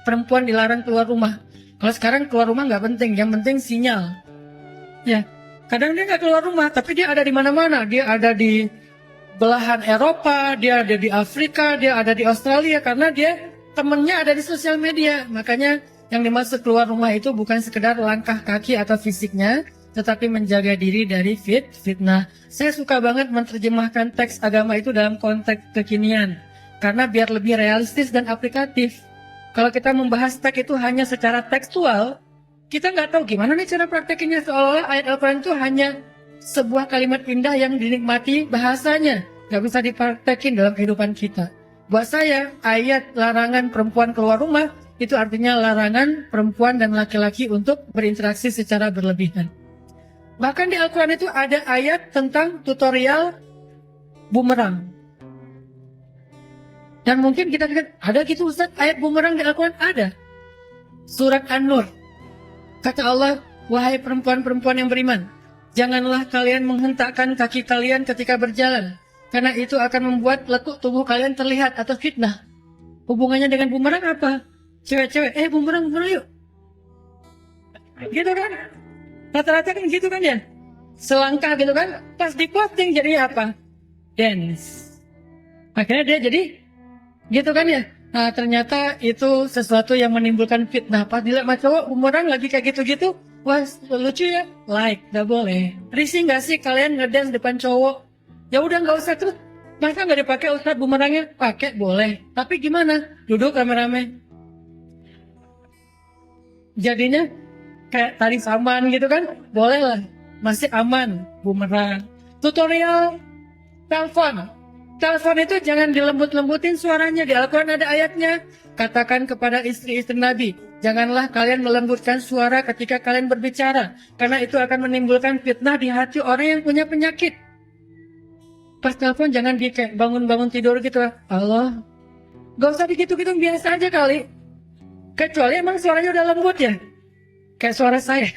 perempuan dilarang keluar rumah. Kalau sekarang keluar rumah nggak penting, yang penting sinyal. Ya, kadang dia nggak keluar rumah, tapi dia ada di mana-mana. Dia ada di belahan Eropa, dia ada di Afrika, dia ada di Australia, karena dia temennya ada di sosial media. Makanya yang dimaksud keluar rumah itu bukan sekedar langkah kaki atau fisiknya, tetapi menjaga diri dari fitnah. Saya suka banget menerjemahkan teks agama itu dalam konteks kekinian, karena biar lebih realistis dan aplikatif. Kalau kita membahas teks itu hanya secara tekstual, kita nggak tahu gimana nih cara praktekinnya, seolah-olah ayat Al-Quran itu hanya sebuah kalimat indah yang dinikmati bahasanya, nggak bisa dipraktekin dalam kehidupan kita. Buat saya, ayat larangan perempuan keluar rumah itu artinya larangan perempuan dan laki-laki untuk berinteraksi secara berlebihan. Bahkan di Al-Quran itu ada ayat tentang tutorial bumerang. Dan mungkin kita lihat, ada gitu Ustaz, ayat bumerang di Al-Quran? Ada. Surat An-Nur. Kata Allah, wahai perempuan-perempuan yang beriman, janganlah kalian menghentakkan kaki kalian ketika berjalan, karena itu akan membuat lekuk tubuh kalian terlihat atau fitnah. Hubungannya dengan bumerang apa? Cewek-cewek, bumerang yuk. Gitu kan? Rata-rata kan gitu kan ya? Selangkah gitu kan? Pas diposting jadi apa? Dance. Akhirnya dia jadi gitu kan ya? Nah, ternyata itu sesuatu yang menimbulkan fitnah. Pas dilihat sama cowok, bumerang lagi kayak gitu-gitu, wah lucu ya? Like, gak boleh. Risih gak sih kalian ngedance depan cowok? Ya udah nggak usah terus. Masa nggak dipakai Ustaz bumerangnya? Pakai boleh. Tapi gimana? Duduk rame-rame. Jadinya kayak tari saman gitu kan? Boleh lah. Masih aman bumerang. Tutorial telepon. Telepon itu jangan dilembut-lembutin suaranya. Di Al-Quran ada ayatnya. Katakan kepada istri-istri Nabi, janganlah kalian melembutkan suara ketika kalian berbicara, karena itu akan menimbulkan fitnah di hati orang yang punya penyakit. Pas telepon jangan kayak bangun-bangun tidur gitu. Allah, gak usah gitu-gitu, biasa aja kali. Kecuali emang suaranya udah lembut ya, kayak suara saya.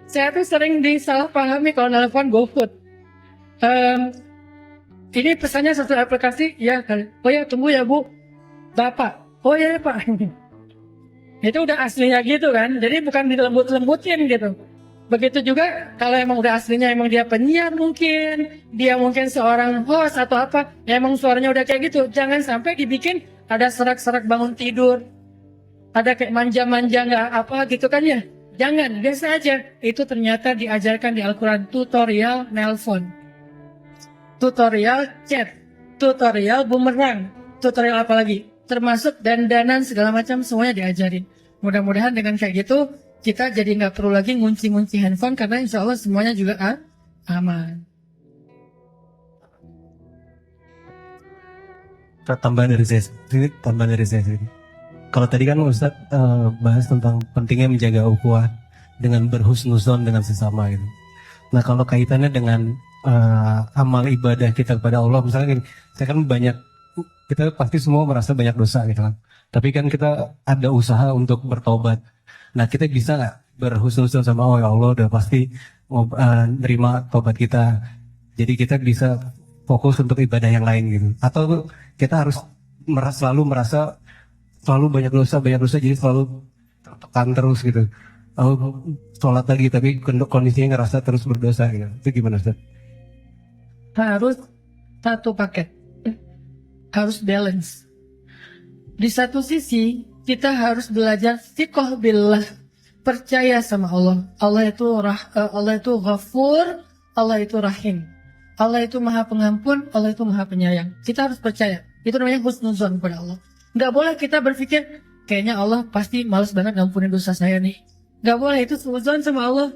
Saya tuh sering disalahpahami kalau nelfon GoFood. Ini pesannya satu aplikasi, ya kali. Oh ya, tunggu ya Bu, Bapak. Oh ya Pak. Itu udah aslinya gitu kan, jadi bukan dilembut-lembutin gitu. Begitu juga kalau emang udah aslinya, emang dia penyiar mungkin, dia mungkin seorang host atau apa, ya emang suaranya udah kayak gitu. Jangan sampai dibikin ada serak-serak bangun tidur, ada kayak manja-manja nggak apa gitu kan ya. Jangan, biasa aja. Itu ternyata diajarkan di Al-Quran, tutorial nelpon, tutorial chat, tutorial bumerang, tutorial apa lagi, termasuk dandanan segala macam, semuanya diajarin. Mudah-mudahan dengan kayak gitu kita jadi nggak perlu lagi ngunci-ngunci handphone, karena insya Allah semuanya juga aman. Tambahan dari saya sendiri. Kalau tadi kan Ustadz bahas tentang pentingnya menjaga ukhuwah dengan berhusnuzon dengan sesama gitu. Nah kalau kaitannya dengan amal ibadah kita kepada Allah, misalnya saya kan kita pasti semua merasa banyak dosa gitu kan. Tapi kan kita ada usaha untuk bertobat. Nah kita bisa nggak berhusnuzon sama ya Allah udah pasti mau nerima tobat kita. Jadi kita bisa fokus untuk ibadah yang lain gitu. Atau kita harus selalu merasa selalu banyak dosa jadi selalu tertekan terus gitu. Sholat lagi tapi kondisinya ngerasa terus berdosa gitu. Itu gimana Ustaz? Harus satu paket, harus balance. Di satu sisi kita harus belajar thiqah billah, percaya sama Allah. Allah itu Ghafur, Allah itu Rahim. Allah itu maha pengampun, Allah itu maha penyayang. Kita harus percaya. Itu namanya husnuzon kepada Allah. Nggak boleh kita berpikir, kayaknya Allah pasti malas banget ngampuni dosa saya nih. Nggak boleh, itu suuzon sama Allah.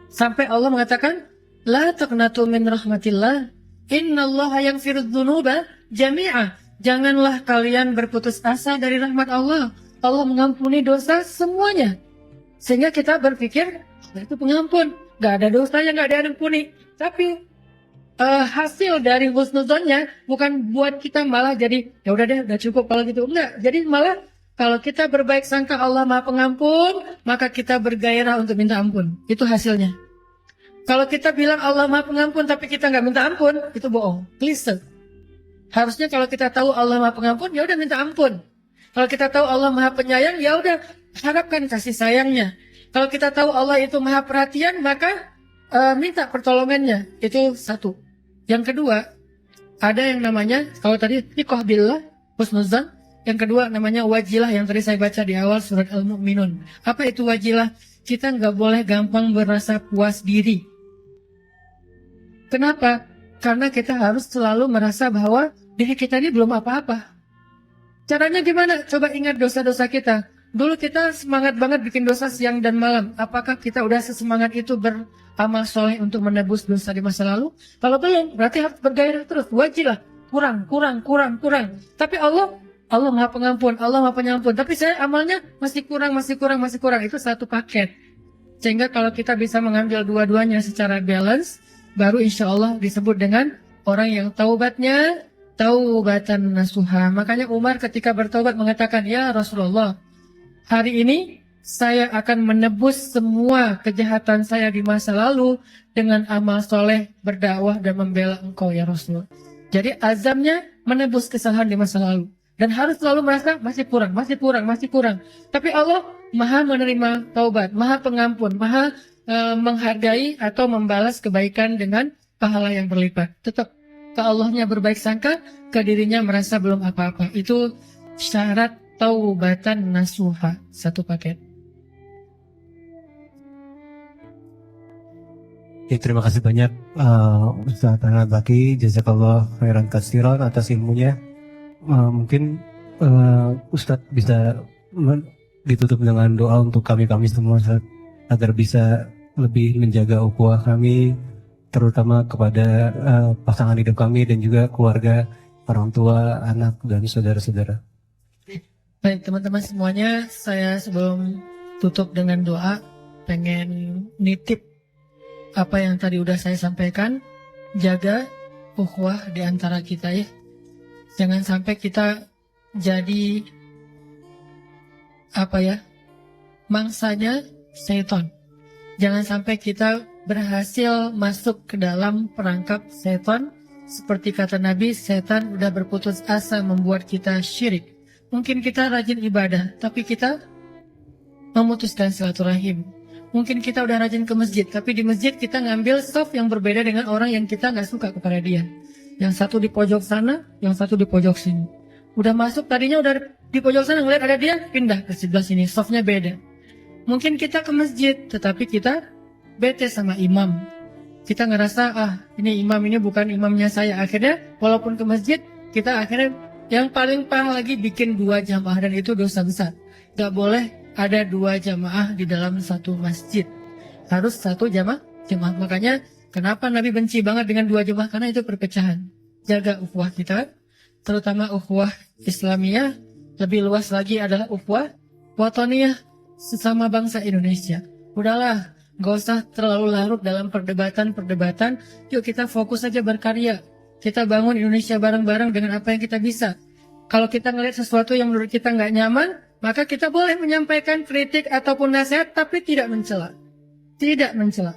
Sampai Allah mengatakan, La taqnatu min rahmatillah, innallaha yaghfirudz dzunuba jami'a. Janganlah kalian berputus asa dari rahmat Allah. Allah mengampuni dosa semuanya. Sehingga kita berpikir, Allah itu pengampun. Nggak ada dosa yang nggak diampuni. Tapi hasil dari husnuzonnya bukan buat kita malah jadi ya udah deh, udah cukup kalau gitu. Enggak. Jadi malah kalau kita berbaik sangka Allah maha pengampun, maka kita bergairah untuk minta ampun. Itu hasilnya. Kalau kita bilang Allah maha pengampun tapi kita nggak minta ampun, itu bohong. Klise. Harusnya kalau kita tahu Allah maha pengampun, ya udah minta ampun. Kalau kita tahu Allah maha penyayang, ya udah harapkan kasih sayangnya. Kalau kita tahu Allah itu maha perhatian, maka minta pertolongannya. Itu satu. Yang kedua, ada yang namanya, kalau tadi thiqah billah, husnuzan. Yang kedua namanya wajilah, yang tadi saya baca di awal surat Al-Mu'minun. Apa itu wajilah? Kita nggak boleh gampang merasa puas diri. Kenapa? Karena kita harus selalu merasa bahwa diri kita ini belum apa-apa. Caranya gimana? Coba ingat dosa-dosa kita. Dulu kita semangat banget bikin dosa siang dan malam. Apakah kita udah sesemangat itu beramal soleh untuk menebus dosa di masa lalu? Kalau belum, berarti harus bergairah terus. Wajilah. Kurang. Tapi Allah maha pengampun, Allah maha penyampun. Tapi saya amalnya masih kurang. Itu satu paket. Sehingga kalau kita bisa mengambil dua-duanya secara balance, baru insya Allah disebut dengan orang yang taubatnya taubatan nasuha. Makanya Umar ketika bertaubat mengatakan, ya Rasulullah, hari ini saya akan menebus semua kejahatan saya di masa lalu dengan amal soleh, berdakwah dan membela engkau ya Rasulullah. Jadi azamnya menebus kesalahan di masa lalu. Dan harus selalu merasa masih kurang. Tapi Allah maha menerima taubat, maha pengampun, maha menghargai atau membalas kebaikan dengan pahala yang berlipat. Tetap ke Allahnya berbaik sangka, ke dirinya merasa belum apa-apa. Itu syarat taubatan nasuha, satu paket. Ya, terima kasih banyak Ustaz Hanal Baki, jazakallah khairan katsiran atas ilmunya. Mungkin Ustadz bisa ditutup dengan doa untuk kami semua, Ustaz, agar bisa lebih menjaga ukhuwah kami, terutama kepada pasangan hidup kami dan juga keluarga, orang tua, anak, dan saudara-saudara. Baik teman-teman semuanya, saya sebelum tutup dengan doa, pengen nitip apa yang tadi udah saya sampaikan. Jaga ukhuwah di antara kita ya. Jangan sampai kita jadi mangsanya setan. Jangan sampai kita berhasil masuk ke dalam perangkap setan. Seperti kata Nabi, setan udah berputus asa membuat kita syirik. Mungkin kita rajin ibadah, tapi kita memutuskan silaturahim. Mungkin kita udah rajin ke masjid, tapi di masjid kita ngambil saf yang berbeda dengan orang yang kita nggak suka kepada dia. Yang satu di pojok sana, yang satu di pojok sini. Udah masuk, tadinya udah di pojok sana, ngeliat ada dia, pindah ke sebelah sini, softnya beda. Mungkin kita ke masjid, tetapi kita bete sama imam. Kita ngerasa, ini imam ini bukan imamnya saya. Akhirnya, walaupun ke masjid, kita akhirnya yang paling parah lagi bikin 2 jamaah, dan itu dosa besar. Gak boleh ada 2 jamaah di dalam satu masjid. Harus 1 jamaah. Makanya, kenapa Nabi benci banget dengan 2 jamaah? Karena itu perpecahan. Jaga ukhuwah kita, terutama ukhuwah Islamiyah. Lebih luas lagi adalah ukhuwah wataniyah, sesama bangsa Indonesia. Udahlah, gak usah terlalu larut dalam perdebatan. Yuk kita fokus saja berkarya. Kita bangun Indonesia bareng-bareng dengan apa yang kita bisa. Kalau kita ngelihat sesuatu yang menurut kita nggak nyaman, maka kita boleh menyampaikan kritik ataupun nasihat, tapi tidak mencela. Tidak mencela.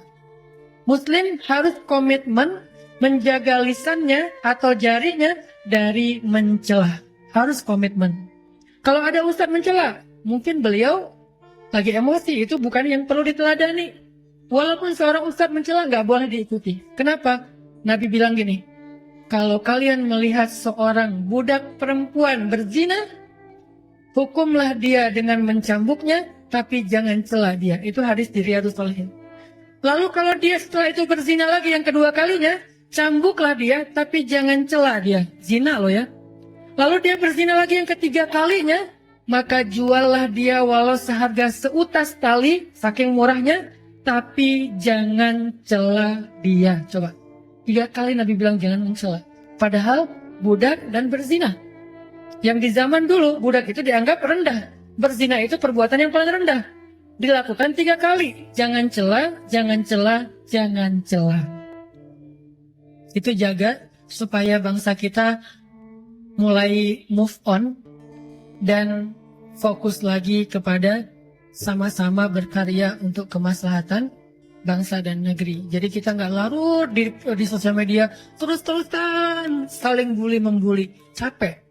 Muslim harus komitmen menjaga lisannya atau jarinya dari mencela. Harus komitmen. Kalau ada ustadz mencela, mungkin beliau lagi emosi, itu bukan yang perlu diteladani. Walaupun seorang ustadz mencela, nggak boleh diikuti. Kenapa? Nabi bilang gini, kalau kalian melihat seorang budak perempuan berzina, hukumlah dia dengan mencambuknya, tapi jangan cela dia. Itu hadis di Riyadhus Shalihin. Lalu kalau dia setelah itu berzina lagi yang kedua kalinya, cambuklah dia, tapi jangan cela dia. Zina loh ya. Lalu dia berzina lagi yang ketiga kalinya, maka juallah dia walau seharga seutas tali, saking murahnya, tapi jangan cela dia. Coba, 3 kali Nabi bilang jangan mencela. Padahal budak dan berzina. Yang di zaman dulu, budak itu dianggap rendah. Berzina itu perbuatan yang paling rendah. Dilakukan 3 kali. Jangan cela, jangan cela, jangan cela. Itu jaga supaya bangsa kita mulai move on dan fokus lagi kepada sama-sama berkarya untuk kemaslahatan bangsa dan negeri. Jadi kita nggak larut di sosial media terus-terusan saling bully-membuli, capek.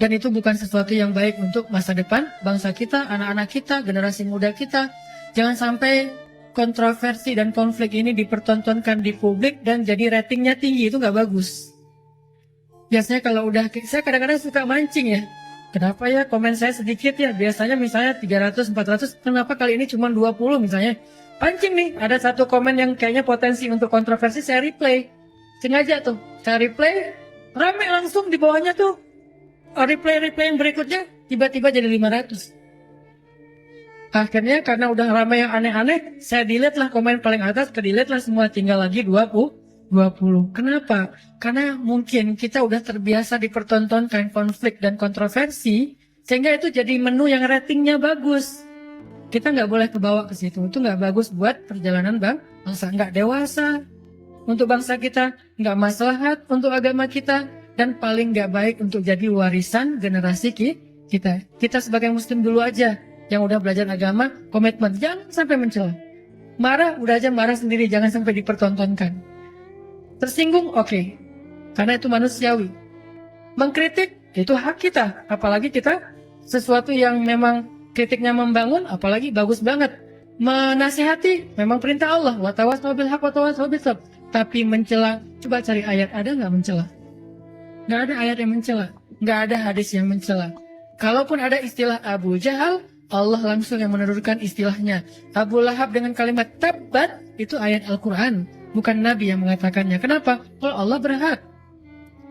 Dan itu bukan sesuatu yang baik untuk masa depan bangsa kita, anak-anak kita, generasi muda kita. Jangan sampai kontroversi dan konflik ini dipertontonkan di publik dan jadi ratingnya tinggi, itu nggak bagus. Biasanya kalau udah, saya kadang-kadang suka mancing ya. Kenapa ya komen saya sedikit ya? Biasanya misalnya 300, 400, kenapa kali ini cuma 20 misalnya? Pancing nih, ada satu komen yang kayaknya potensi untuk kontroversi, saya replay. Sengaja tuh, saya replay, rame langsung di bawahnya tuh. Replay yang berikutnya, tiba-tiba jadi 500. Akhirnya karena udah ramai yang aneh-aneh, saya delete lah komen paling atas, ke-delete lah semua, tinggal lagi 20. Kenapa? Karena mungkin kita udah terbiasa dipertontonkan konflik dan kontroversi, sehingga itu jadi menu yang ratingnya bagus. Kita nggak boleh kebawa ke situ. Itu nggak bagus buat perjalanan bangsa, nggak dewasa untuk bangsa kita, nggak maslahat untuk agama kita, dan paling nggak baik untuk jadi warisan generasi kita. Kita sebagai muslim dulu aja yang udah belajar agama, komitmen, jangan sampai mencela. Marah, udah aja marah sendiri, jangan sampai dipertontonkan. Tersinggung, oke. Karena itu manusiawi. Mengkritik, itu hak kita. Apalagi kita sesuatu yang memang kritiknya membangun, apalagi bagus banget. Menasihati, memang perintah Allah. Watawasau bil haq watawasau bis sabr. Tapi mencela, coba cari ayat, ada nggak mencela? Nggak ada ayat yang mencela. Nggak ada hadis yang mencela. Kalaupun ada istilah Abu Jahal, Allah langsung yang menurunkan istilahnya. Abu Lahab dengan kalimat tabbat, itu ayat Al-Quran. Bukan Nabi yang mengatakannya. Kenapa? Kalau Allah berhak.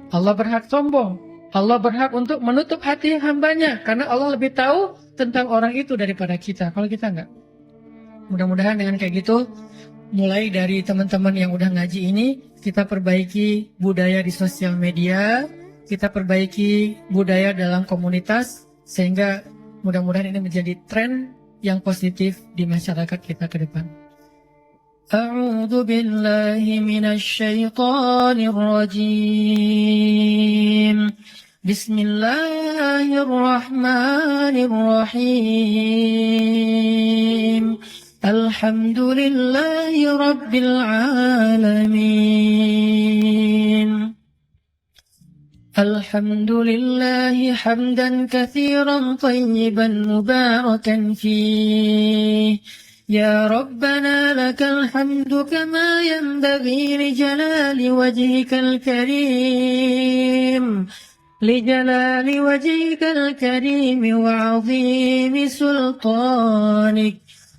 Allah berhak sombong. Allah berhak untuk menutup hati hambanya. Karena Allah lebih tahu tentang orang itu daripada kita. Kalau kita enggak. Mudah-mudahan dengan kayak gitu, mulai dari teman-teman yang udah ngaji ini, kita perbaiki budaya di sosial media, kita perbaiki budaya dalam komunitas, sehingga mudah-mudahan ini menjadi tren yang positif di masyarakat kita ke depan. أعوذ بالله من الشيطان الرجيم بسم الله الرحمن الرحيم الحمد لله رب العالمين الحمد لله حمدا كثيرا طيبا مباركا فيه يا ربنا لك الحمد كما ينبغي لجلال وجهك الكريم وعظيم سلطانك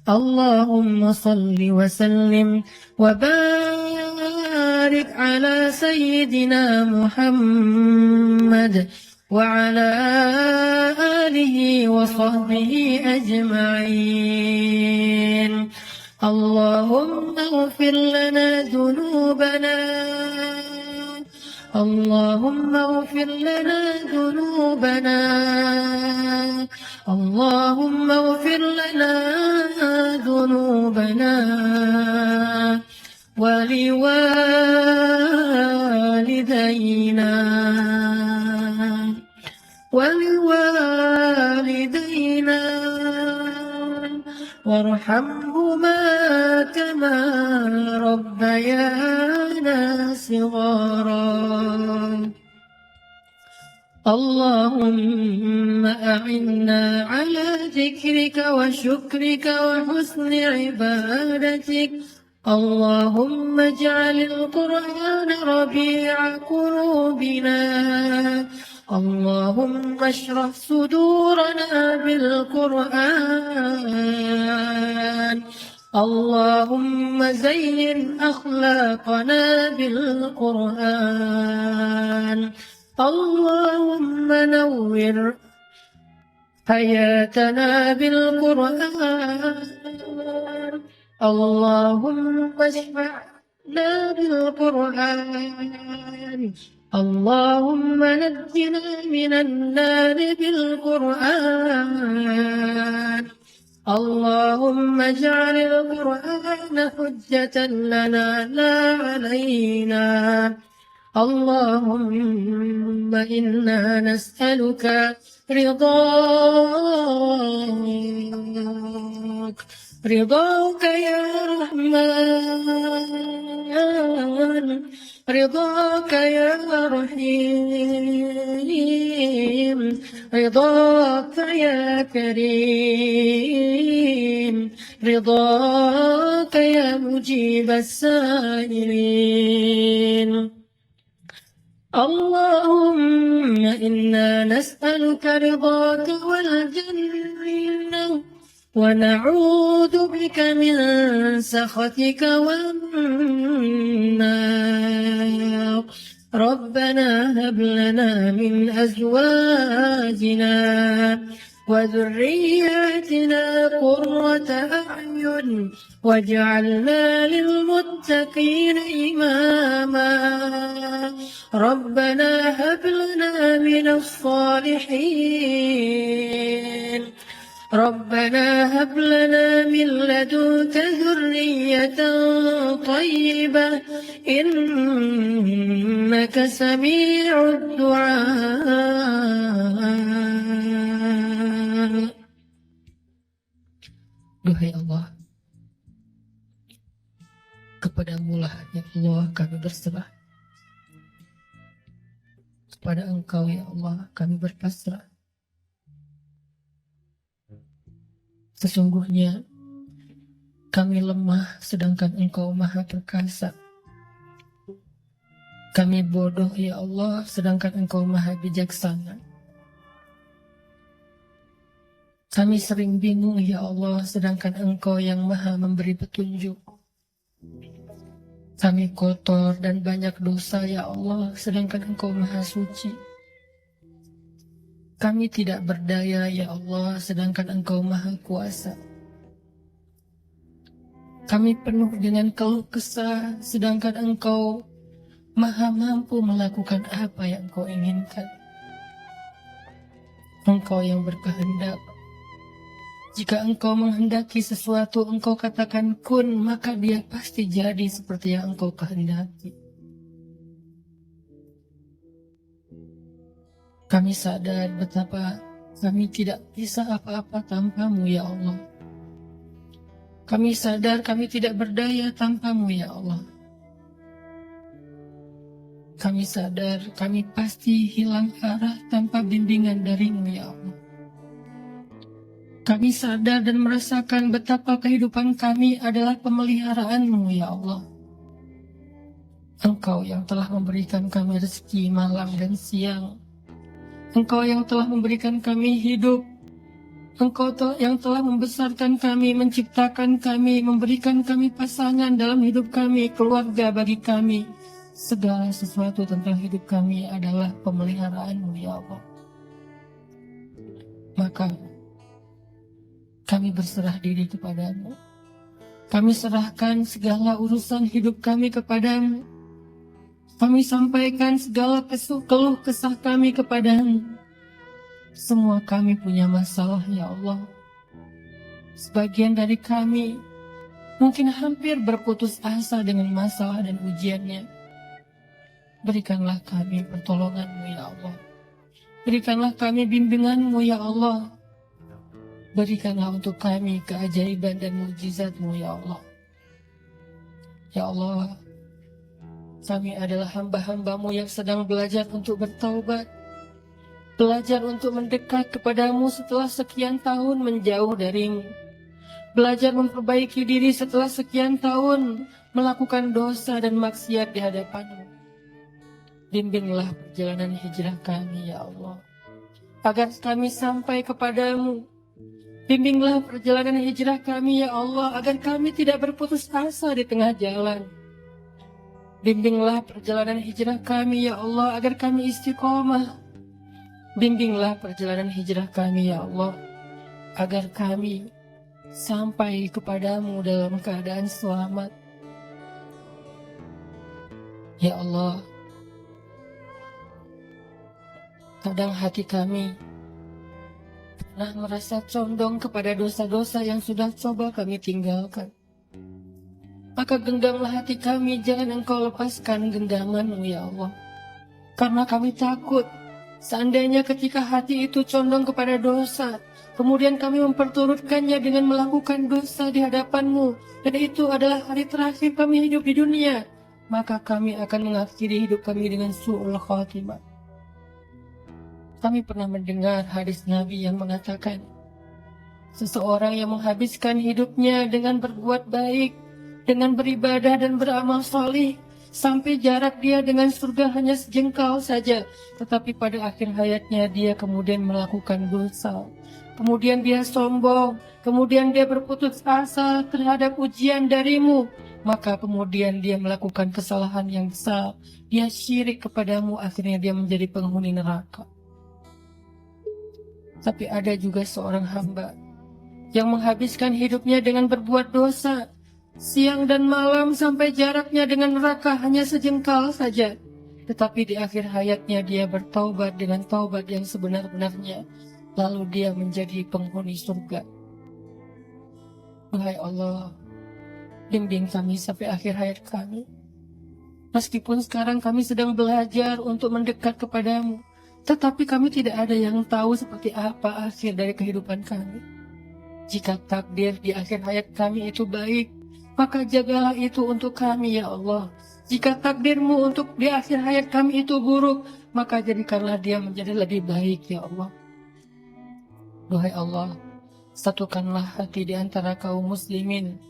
اللهم صل وسلم وبارك على سيدنا محمد وعلى آله وصحبه أجمعين اللهم اغفر لنا ذنوبنا اللهم اغفر لنا ذنوبنا اللهم اغفر لنا ذنوبنا ولوالدينا وارحمهما كما ربيانا صغارا اللهم أعنا على ذكرك وشكرك وحسن عبادتك اللهم اجعل القرآن ربيع قلوبنا اللهم اشرح صدورنا بالقرآن اللهم زين أخلاقنا بالقرآن. اللهم نور حياتنا بالقرآن. اللهم اشفعنا بالقرآن. اللهم نجنا من النار بالقرآن. اللهم اجعل القرآن حجة لنا لا علينا. اللهم إنا نسألك رضاك يا رحمن، رضاك يا رحيم، رضاك يا كريم، رضاك يا مجيب السائلين. اللهم إنا نسألك رضاك والجنة، ونعوذ بك من سخطك والنار. ربنا هب لنا من أزواجنا وذرياتنا قرة أعين واجعلنا للمتقين إماما. ربنا هب لنا من الصالحين. ربنا هب لنا من لدنك ذرية طيبة إنك سميع الدعاء. Duhai Allah, kepadamu lah ya Allah kami berserah. Kepada Engkau ya Allah kami berpasrah. Sesungguhnya kami lemah sedangkan Engkau maha perkasa. Kami bodoh ya Allah sedangkan Engkau maha bijaksana. Kami sering bingung ya Allah sedangkan Engkau yang maha memberi petunjuk. Kami kotor dan banyak dosa ya Allah sedangkan Engkau maha suci. Kami tidak berdaya ya Allah sedangkan Engkau maha kuasa. Kami penuh dengan keluh kesah sedangkan Engkau maha mampu melakukan apa yang Engkau inginkan. Engkau yang berkehendak. Jika Engkau menghendaki sesuatu, Engkau katakan kun, maka dia pasti jadi seperti yang Engkau kehendaki. Kami sadar betapa kami tidak bisa apa-apa tanpa-Mu ya Allah. Kami sadar kami tidak berdaya tanpa-Mu ya Allah. Kami sadar kami pasti hilang arah tanpa bimbingan dari-Mu ya Allah. Kami sadar dan merasakan betapa kehidupan kami adalah pemeliharaan-Mu ya Allah. Engkau yang telah memberikan kami rezeki malam dan siang. Engkau yang telah memberikan kami hidup. Engkau yang telah membesarkan kami, menciptakan kami, memberikan kami pasangan dalam hidup kami, keluarga bagi kami. Segala sesuatu tentang hidup kami adalah pemeliharaan-Mu ya Allah. Maka kami berserah diri kepada-Mu. Kami serahkan segala urusan hidup kami kepada-Mu. Kami sampaikan segala keluh kesah kami kepada-Mu. Semua kami punya masalah ya Allah. Sebagian dari kami mungkin hampir berputus asa dengan masalah dan ujiannya. Berikanlah kami pertolongan-Mu ya Allah. Berikanlah kami bimbingan-Mu ya Allah. Berikanlah untuk kami keajaiban dan mukjizat-Mu ya Allah. Ya Allah, kami adalah hamba-hamba-Mu yang sedang belajar untuk bertaubat. Belajar untuk mendekat kepada-Mu setelah sekian tahun menjauh dari-Mu. Belajar memperbaiki diri setelah sekian tahun melakukan dosa dan maksiat di hadapan-Mu. Bimbinglah perjalanan hijrah kami ya Allah, agar kami sampai kepada-Mu Bimbinglah perjalanan hijrah kami ya Allah, agar kami tidak berputus asa di tengah jalan. Bimbinglah perjalanan hijrah kami ya Allah, agar kami istiqomah. Bimbinglah perjalanan hijrah kami ya Allah, agar kami sampai kepadamu dalam keadaan selamat. Ya Allah, kadang hati kami pernah merasa condong kepada dosa-dosa yang sudah coba kami tinggalkan. Maka genggamlah hati kami, jangan Engkau lepaskan genggaman-Mu ya Allah. Karena kami takut, seandainya ketika hati itu condong kepada dosa, kemudian kami memperturutkannya dengan melakukan dosa di hadapan-Mu, dan itu adalah hari terakhir kami hidup di dunia, maka kami akan mengakhiri hidup kami dengan su'ul khatimah. Kami pernah mendengar hadis Nabi yang mengatakan, seseorang yang menghabiskan hidupnya dengan berbuat baik, dengan beribadah dan beramal salih, sampai jarak dia dengan surga hanya sejengkal saja, tetapi pada akhir hayatnya dia kemudian melakukan dosa. Kemudian dia sombong, kemudian dia berputus asa terhadap ujian darimu, maka kemudian dia melakukan kesalahan yang besar, dia syirik kepadamu, akhirnya dia menjadi penghuni neraka. Tapi ada juga seorang hamba yang menghabiskan hidupnya dengan berbuat dosa, siang dan malam sampai jaraknya dengan neraka hanya sejengkal saja. Tetapi di akhir hayatnya dia bertaubat dengan taubat yang sebenar-benarnya, lalu dia menjadi penghuni surga. Wahai Allah, bimbing kami sampai akhir hayat kami. Meskipun sekarang kami sedang belajar untuk mendekat kepadamu, tetapi kami tidak ada yang tahu seperti apa akhir dari kehidupan kami. Jika takdir di akhir hayat kami itu baik, maka jagalah itu untuk kami ya Allah. Jika takdir-Mu untuk di akhir hayat kami itu buruk, maka jadikanlah dia menjadi lebih baik ya Allah. Duhai Allah, satukanlah hati di antara kaum muslimin,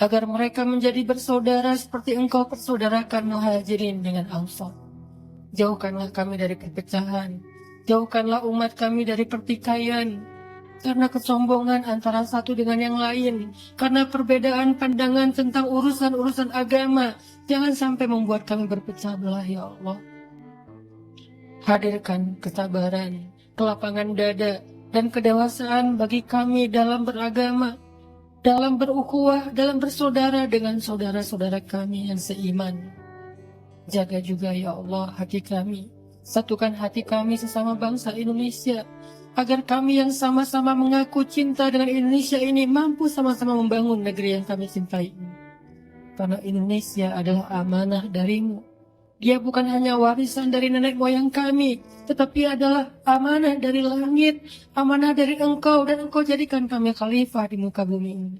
agar mereka menjadi bersaudara seperti Engkau persaudarakan Muhajirin dengan Ansar. Jauhkanlah kami dari perpecahan, jauhkanlah umat kami dari pertikaian, karena kesombongan antara satu dengan yang lain, karena perbedaan pandangan tentang urusan-urusan agama, jangan sampai membuat kami berpecah belah ya Allah. Hadirkan kesabaran, kelapangan dada, dan kedewasaan bagi kami dalam beragama, dalam berukhuwah, dalam bersaudara dengan saudara-saudara kami yang seiman. Jaga juga ya Allah hati kami, satukan hati kami sesama bangsa Indonesia, agar kami yang sama-sama mengaku cinta dengan Indonesia ini mampu sama-sama membangun negeri yang kami cintai ini. Karena Indonesia adalah amanah darimu. Dia bukan hanya warisan dari nenek moyang kami, tetapi adalah amanah dari langit, amanah dari Engkau, dan Engkau jadikan kami khalifah di muka bumi ini.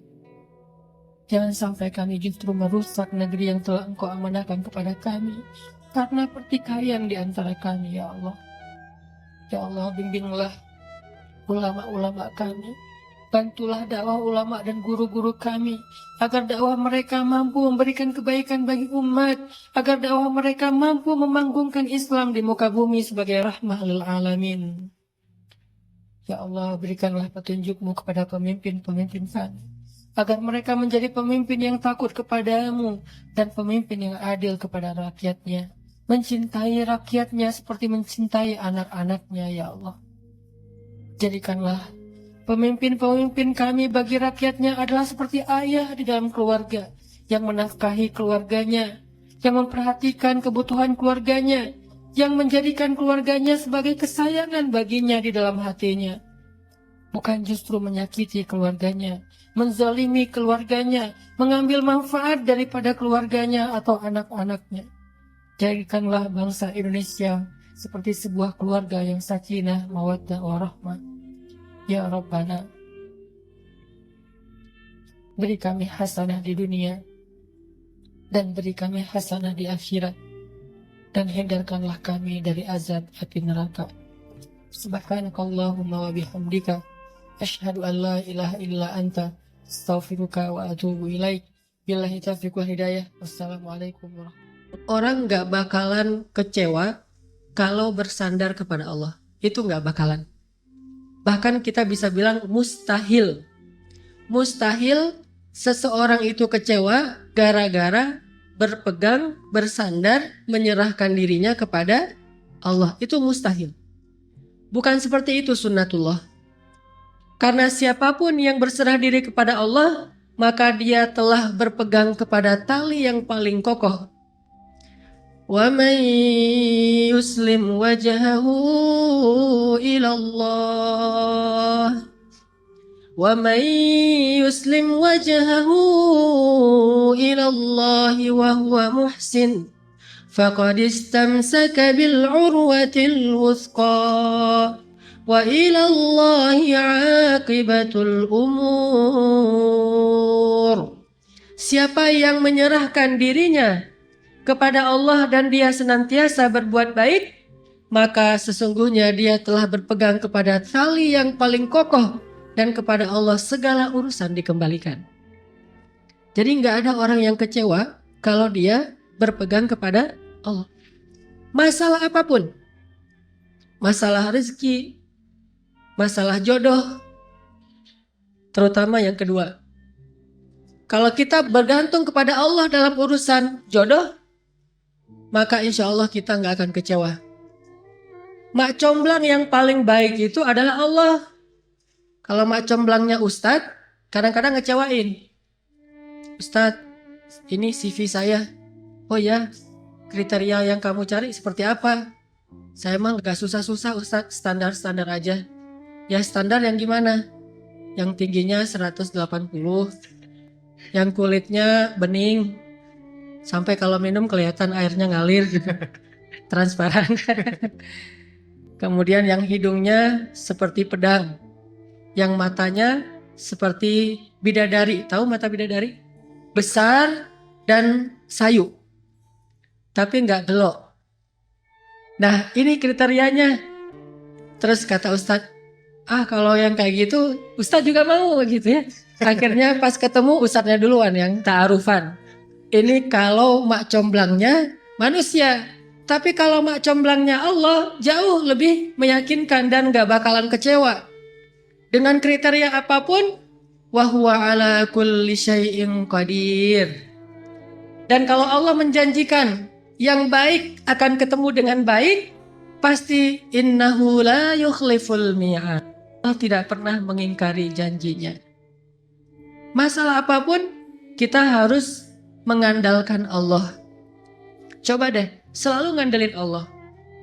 Jangan sampai kami justru merusak negeri yang telah Engkau amanahkan kepada kami, karena pertikaian di antara kami ya Allah. Ya Allah, bimbinglah ulama-ulama kami, bantulah dakwah ulama dan guru-guru kami, agar dakwah mereka mampu memberikan kebaikan bagi umat, agar dakwah mereka mampu memanggungkan Islam di muka bumi sebagai rahmah lil alamin. Ya Allah, berikanlah petunjuk-Mu kepada pemimpin-pemimpin kami, agar mereka menjadi pemimpin yang takut kepadamu dan pemimpin yang adil kepada rakyatnya, mencintai rakyatnya seperti mencintai anak-anaknya ya Allah. Jadikanlah pemimpin-pemimpin kami bagi rakyatnya adalah seperti ayah di dalam keluarga, yang menafkahi keluarganya, yang memperhatikan kebutuhan keluarganya, yang menjadikan keluarganya sebagai kesayangan baginya di dalam hatinya. Bukan justru menyakiti keluarganya, menzalimi keluarganya, mengambil manfaat daripada keluarganya atau anak-anaknya. Jadikanlah bangsa Indonesia seperti sebuah keluarga yang sakinah, mawaddah, warahmah. Ya Rabbana, beri kami hasanah di dunia, dan beri kami hasanah di akhirat, dan hindarkanlah kami dari azab api neraka. Subhanakallahumma wa bihamdika, asyhadu an la ilaha illa anta, astaghfiruka wa atubu ilaik. Billahi taufiq wal hidayah. Wassalamualaikum warahmatullahi wabarakatuh. Orang gak bakalan kecewa kalau bersandar kepada Allah. Itu gak bakalan. Bahkan kita bisa bilang mustahil. Mustahil seseorang itu kecewa gara-gara berpegang, bersandar, menyerahkan dirinya kepada Allah. Itu mustahil. Bukan seperti itu sunnatullah. Karena siapapun yang berserah diri kepada Allah, maka dia telah berpegang kepada tali yang paling kokoh. Wa man yuslim wajhahu ila Allah wa man yuslim wajhahu ila Allah wa huwa muhsin faqad istamsaka bil urwatil wuthqa wa ila Allahi aqibatul umur. Siapa yang menyerahkan dirinya kepada Allah dan dia senantiasa berbuat baik, maka sesungguhnya dia telah berpegang kepada tali yang paling kokoh dan kepada Allah segala urusan dikembalikan. Jadi nggak ada orang yang kecewa kalau dia berpegang kepada Allah. Masalah apapun, masalah rezeki, masalah jodoh, terutama yang kedua. Kalau kita bergantung kepada Allah dalam urusan jodoh, maka insya Allah kita nggak akan kecewa. Mak comblang yang paling baik itu adalah Allah. Kalau mak comblangnya Ustadz, kadang-kadang ngecewain. Ustadz, ini CV saya. Oh ya, kriteria yang kamu cari seperti apa? Saya emang gak susah-susah Ustadz, standar-standar aja. Ya standar yang gimana? Yang tingginya 180, yang kulitnya bening, sampai kalau minum kelihatan airnya ngalir gitu, transparan. Kemudian yang hidungnya seperti pedang, yang matanya seperti bidadari. Tahu mata bidadari? Besar dan sayu, tapi nggak gelok. Nah ini kriterianya. Terus kata Ustadz, kalau yang kayak gitu Ustadz juga mau gitu ya. Akhirnya pas ketemu Ustadznya duluan yang ta'arufan. Ini kalau mak comblangnya manusia. Tapi kalau mak comblangnya Allah jauh lebih meyakinkan dan gak bakalan kecewa. Dengan kriteria apapun, wa huwa ala kulli syai'in qadir. Dan kalau Allah menjanjikan yang baik akan ketemu dengan baik, pasti innahu la yukhliful mi'ad. Allah tidak pernah mengingkari janjinya. Masalah apapun, kita harus mengandalkan Allah. Coba deh, selalu ngandelin Allah.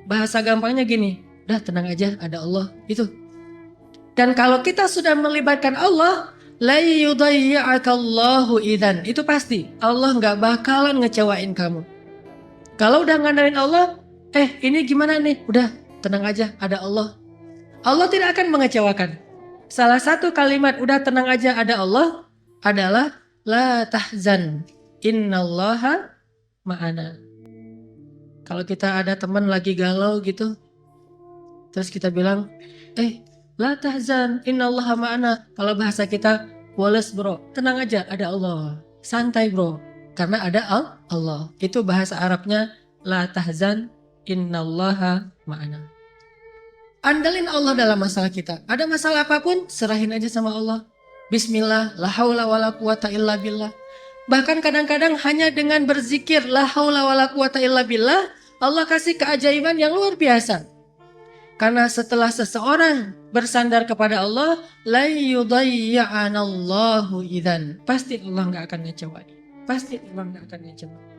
Bahasa gampangnya gini, dah tenang aja, ada Allah, itu. Dan kalau kita sudah melibatkan Allah, la yudayya'akallahu idzan. Itu pasti, Allah nggak bakalan ngecewain kamu. Kalau udah ngandelin Allah, ini gimana nih? Udah, tenang aja, ada Allah. Allah tidak akan mengecewakan. Salah satu kalimat udah tenang aja ada Allah adalah la tahzan, innallaha ma'ana. Kalau kita ada teman lagi galau gitu, terus kita bilang, la tahzan, innallaha ma'ana. Kalau bahasa kita, Wallace bro, tenang aja, ada Allah. Santai bro, karena ada Allah. Itu bahasa Arabnya, la tahzan, innallaha ma'ana. Andalin Allah dalam masalah kita. Ada masalah apapun, serahin aja sama Allah. Bismillah, la haula wala quwata illa billah. Bahkan kadang-kadang hanya dengan berzikir, la haula wala quwata illa billah, Allah kasih keajaiban yang luar biasa. Karena setelah seseorang bersandar kepada Allah, la yudayya'anallahu idzan. Pasti Allah gak akan ngecewain. Pasti Allah gak akan ngecewain.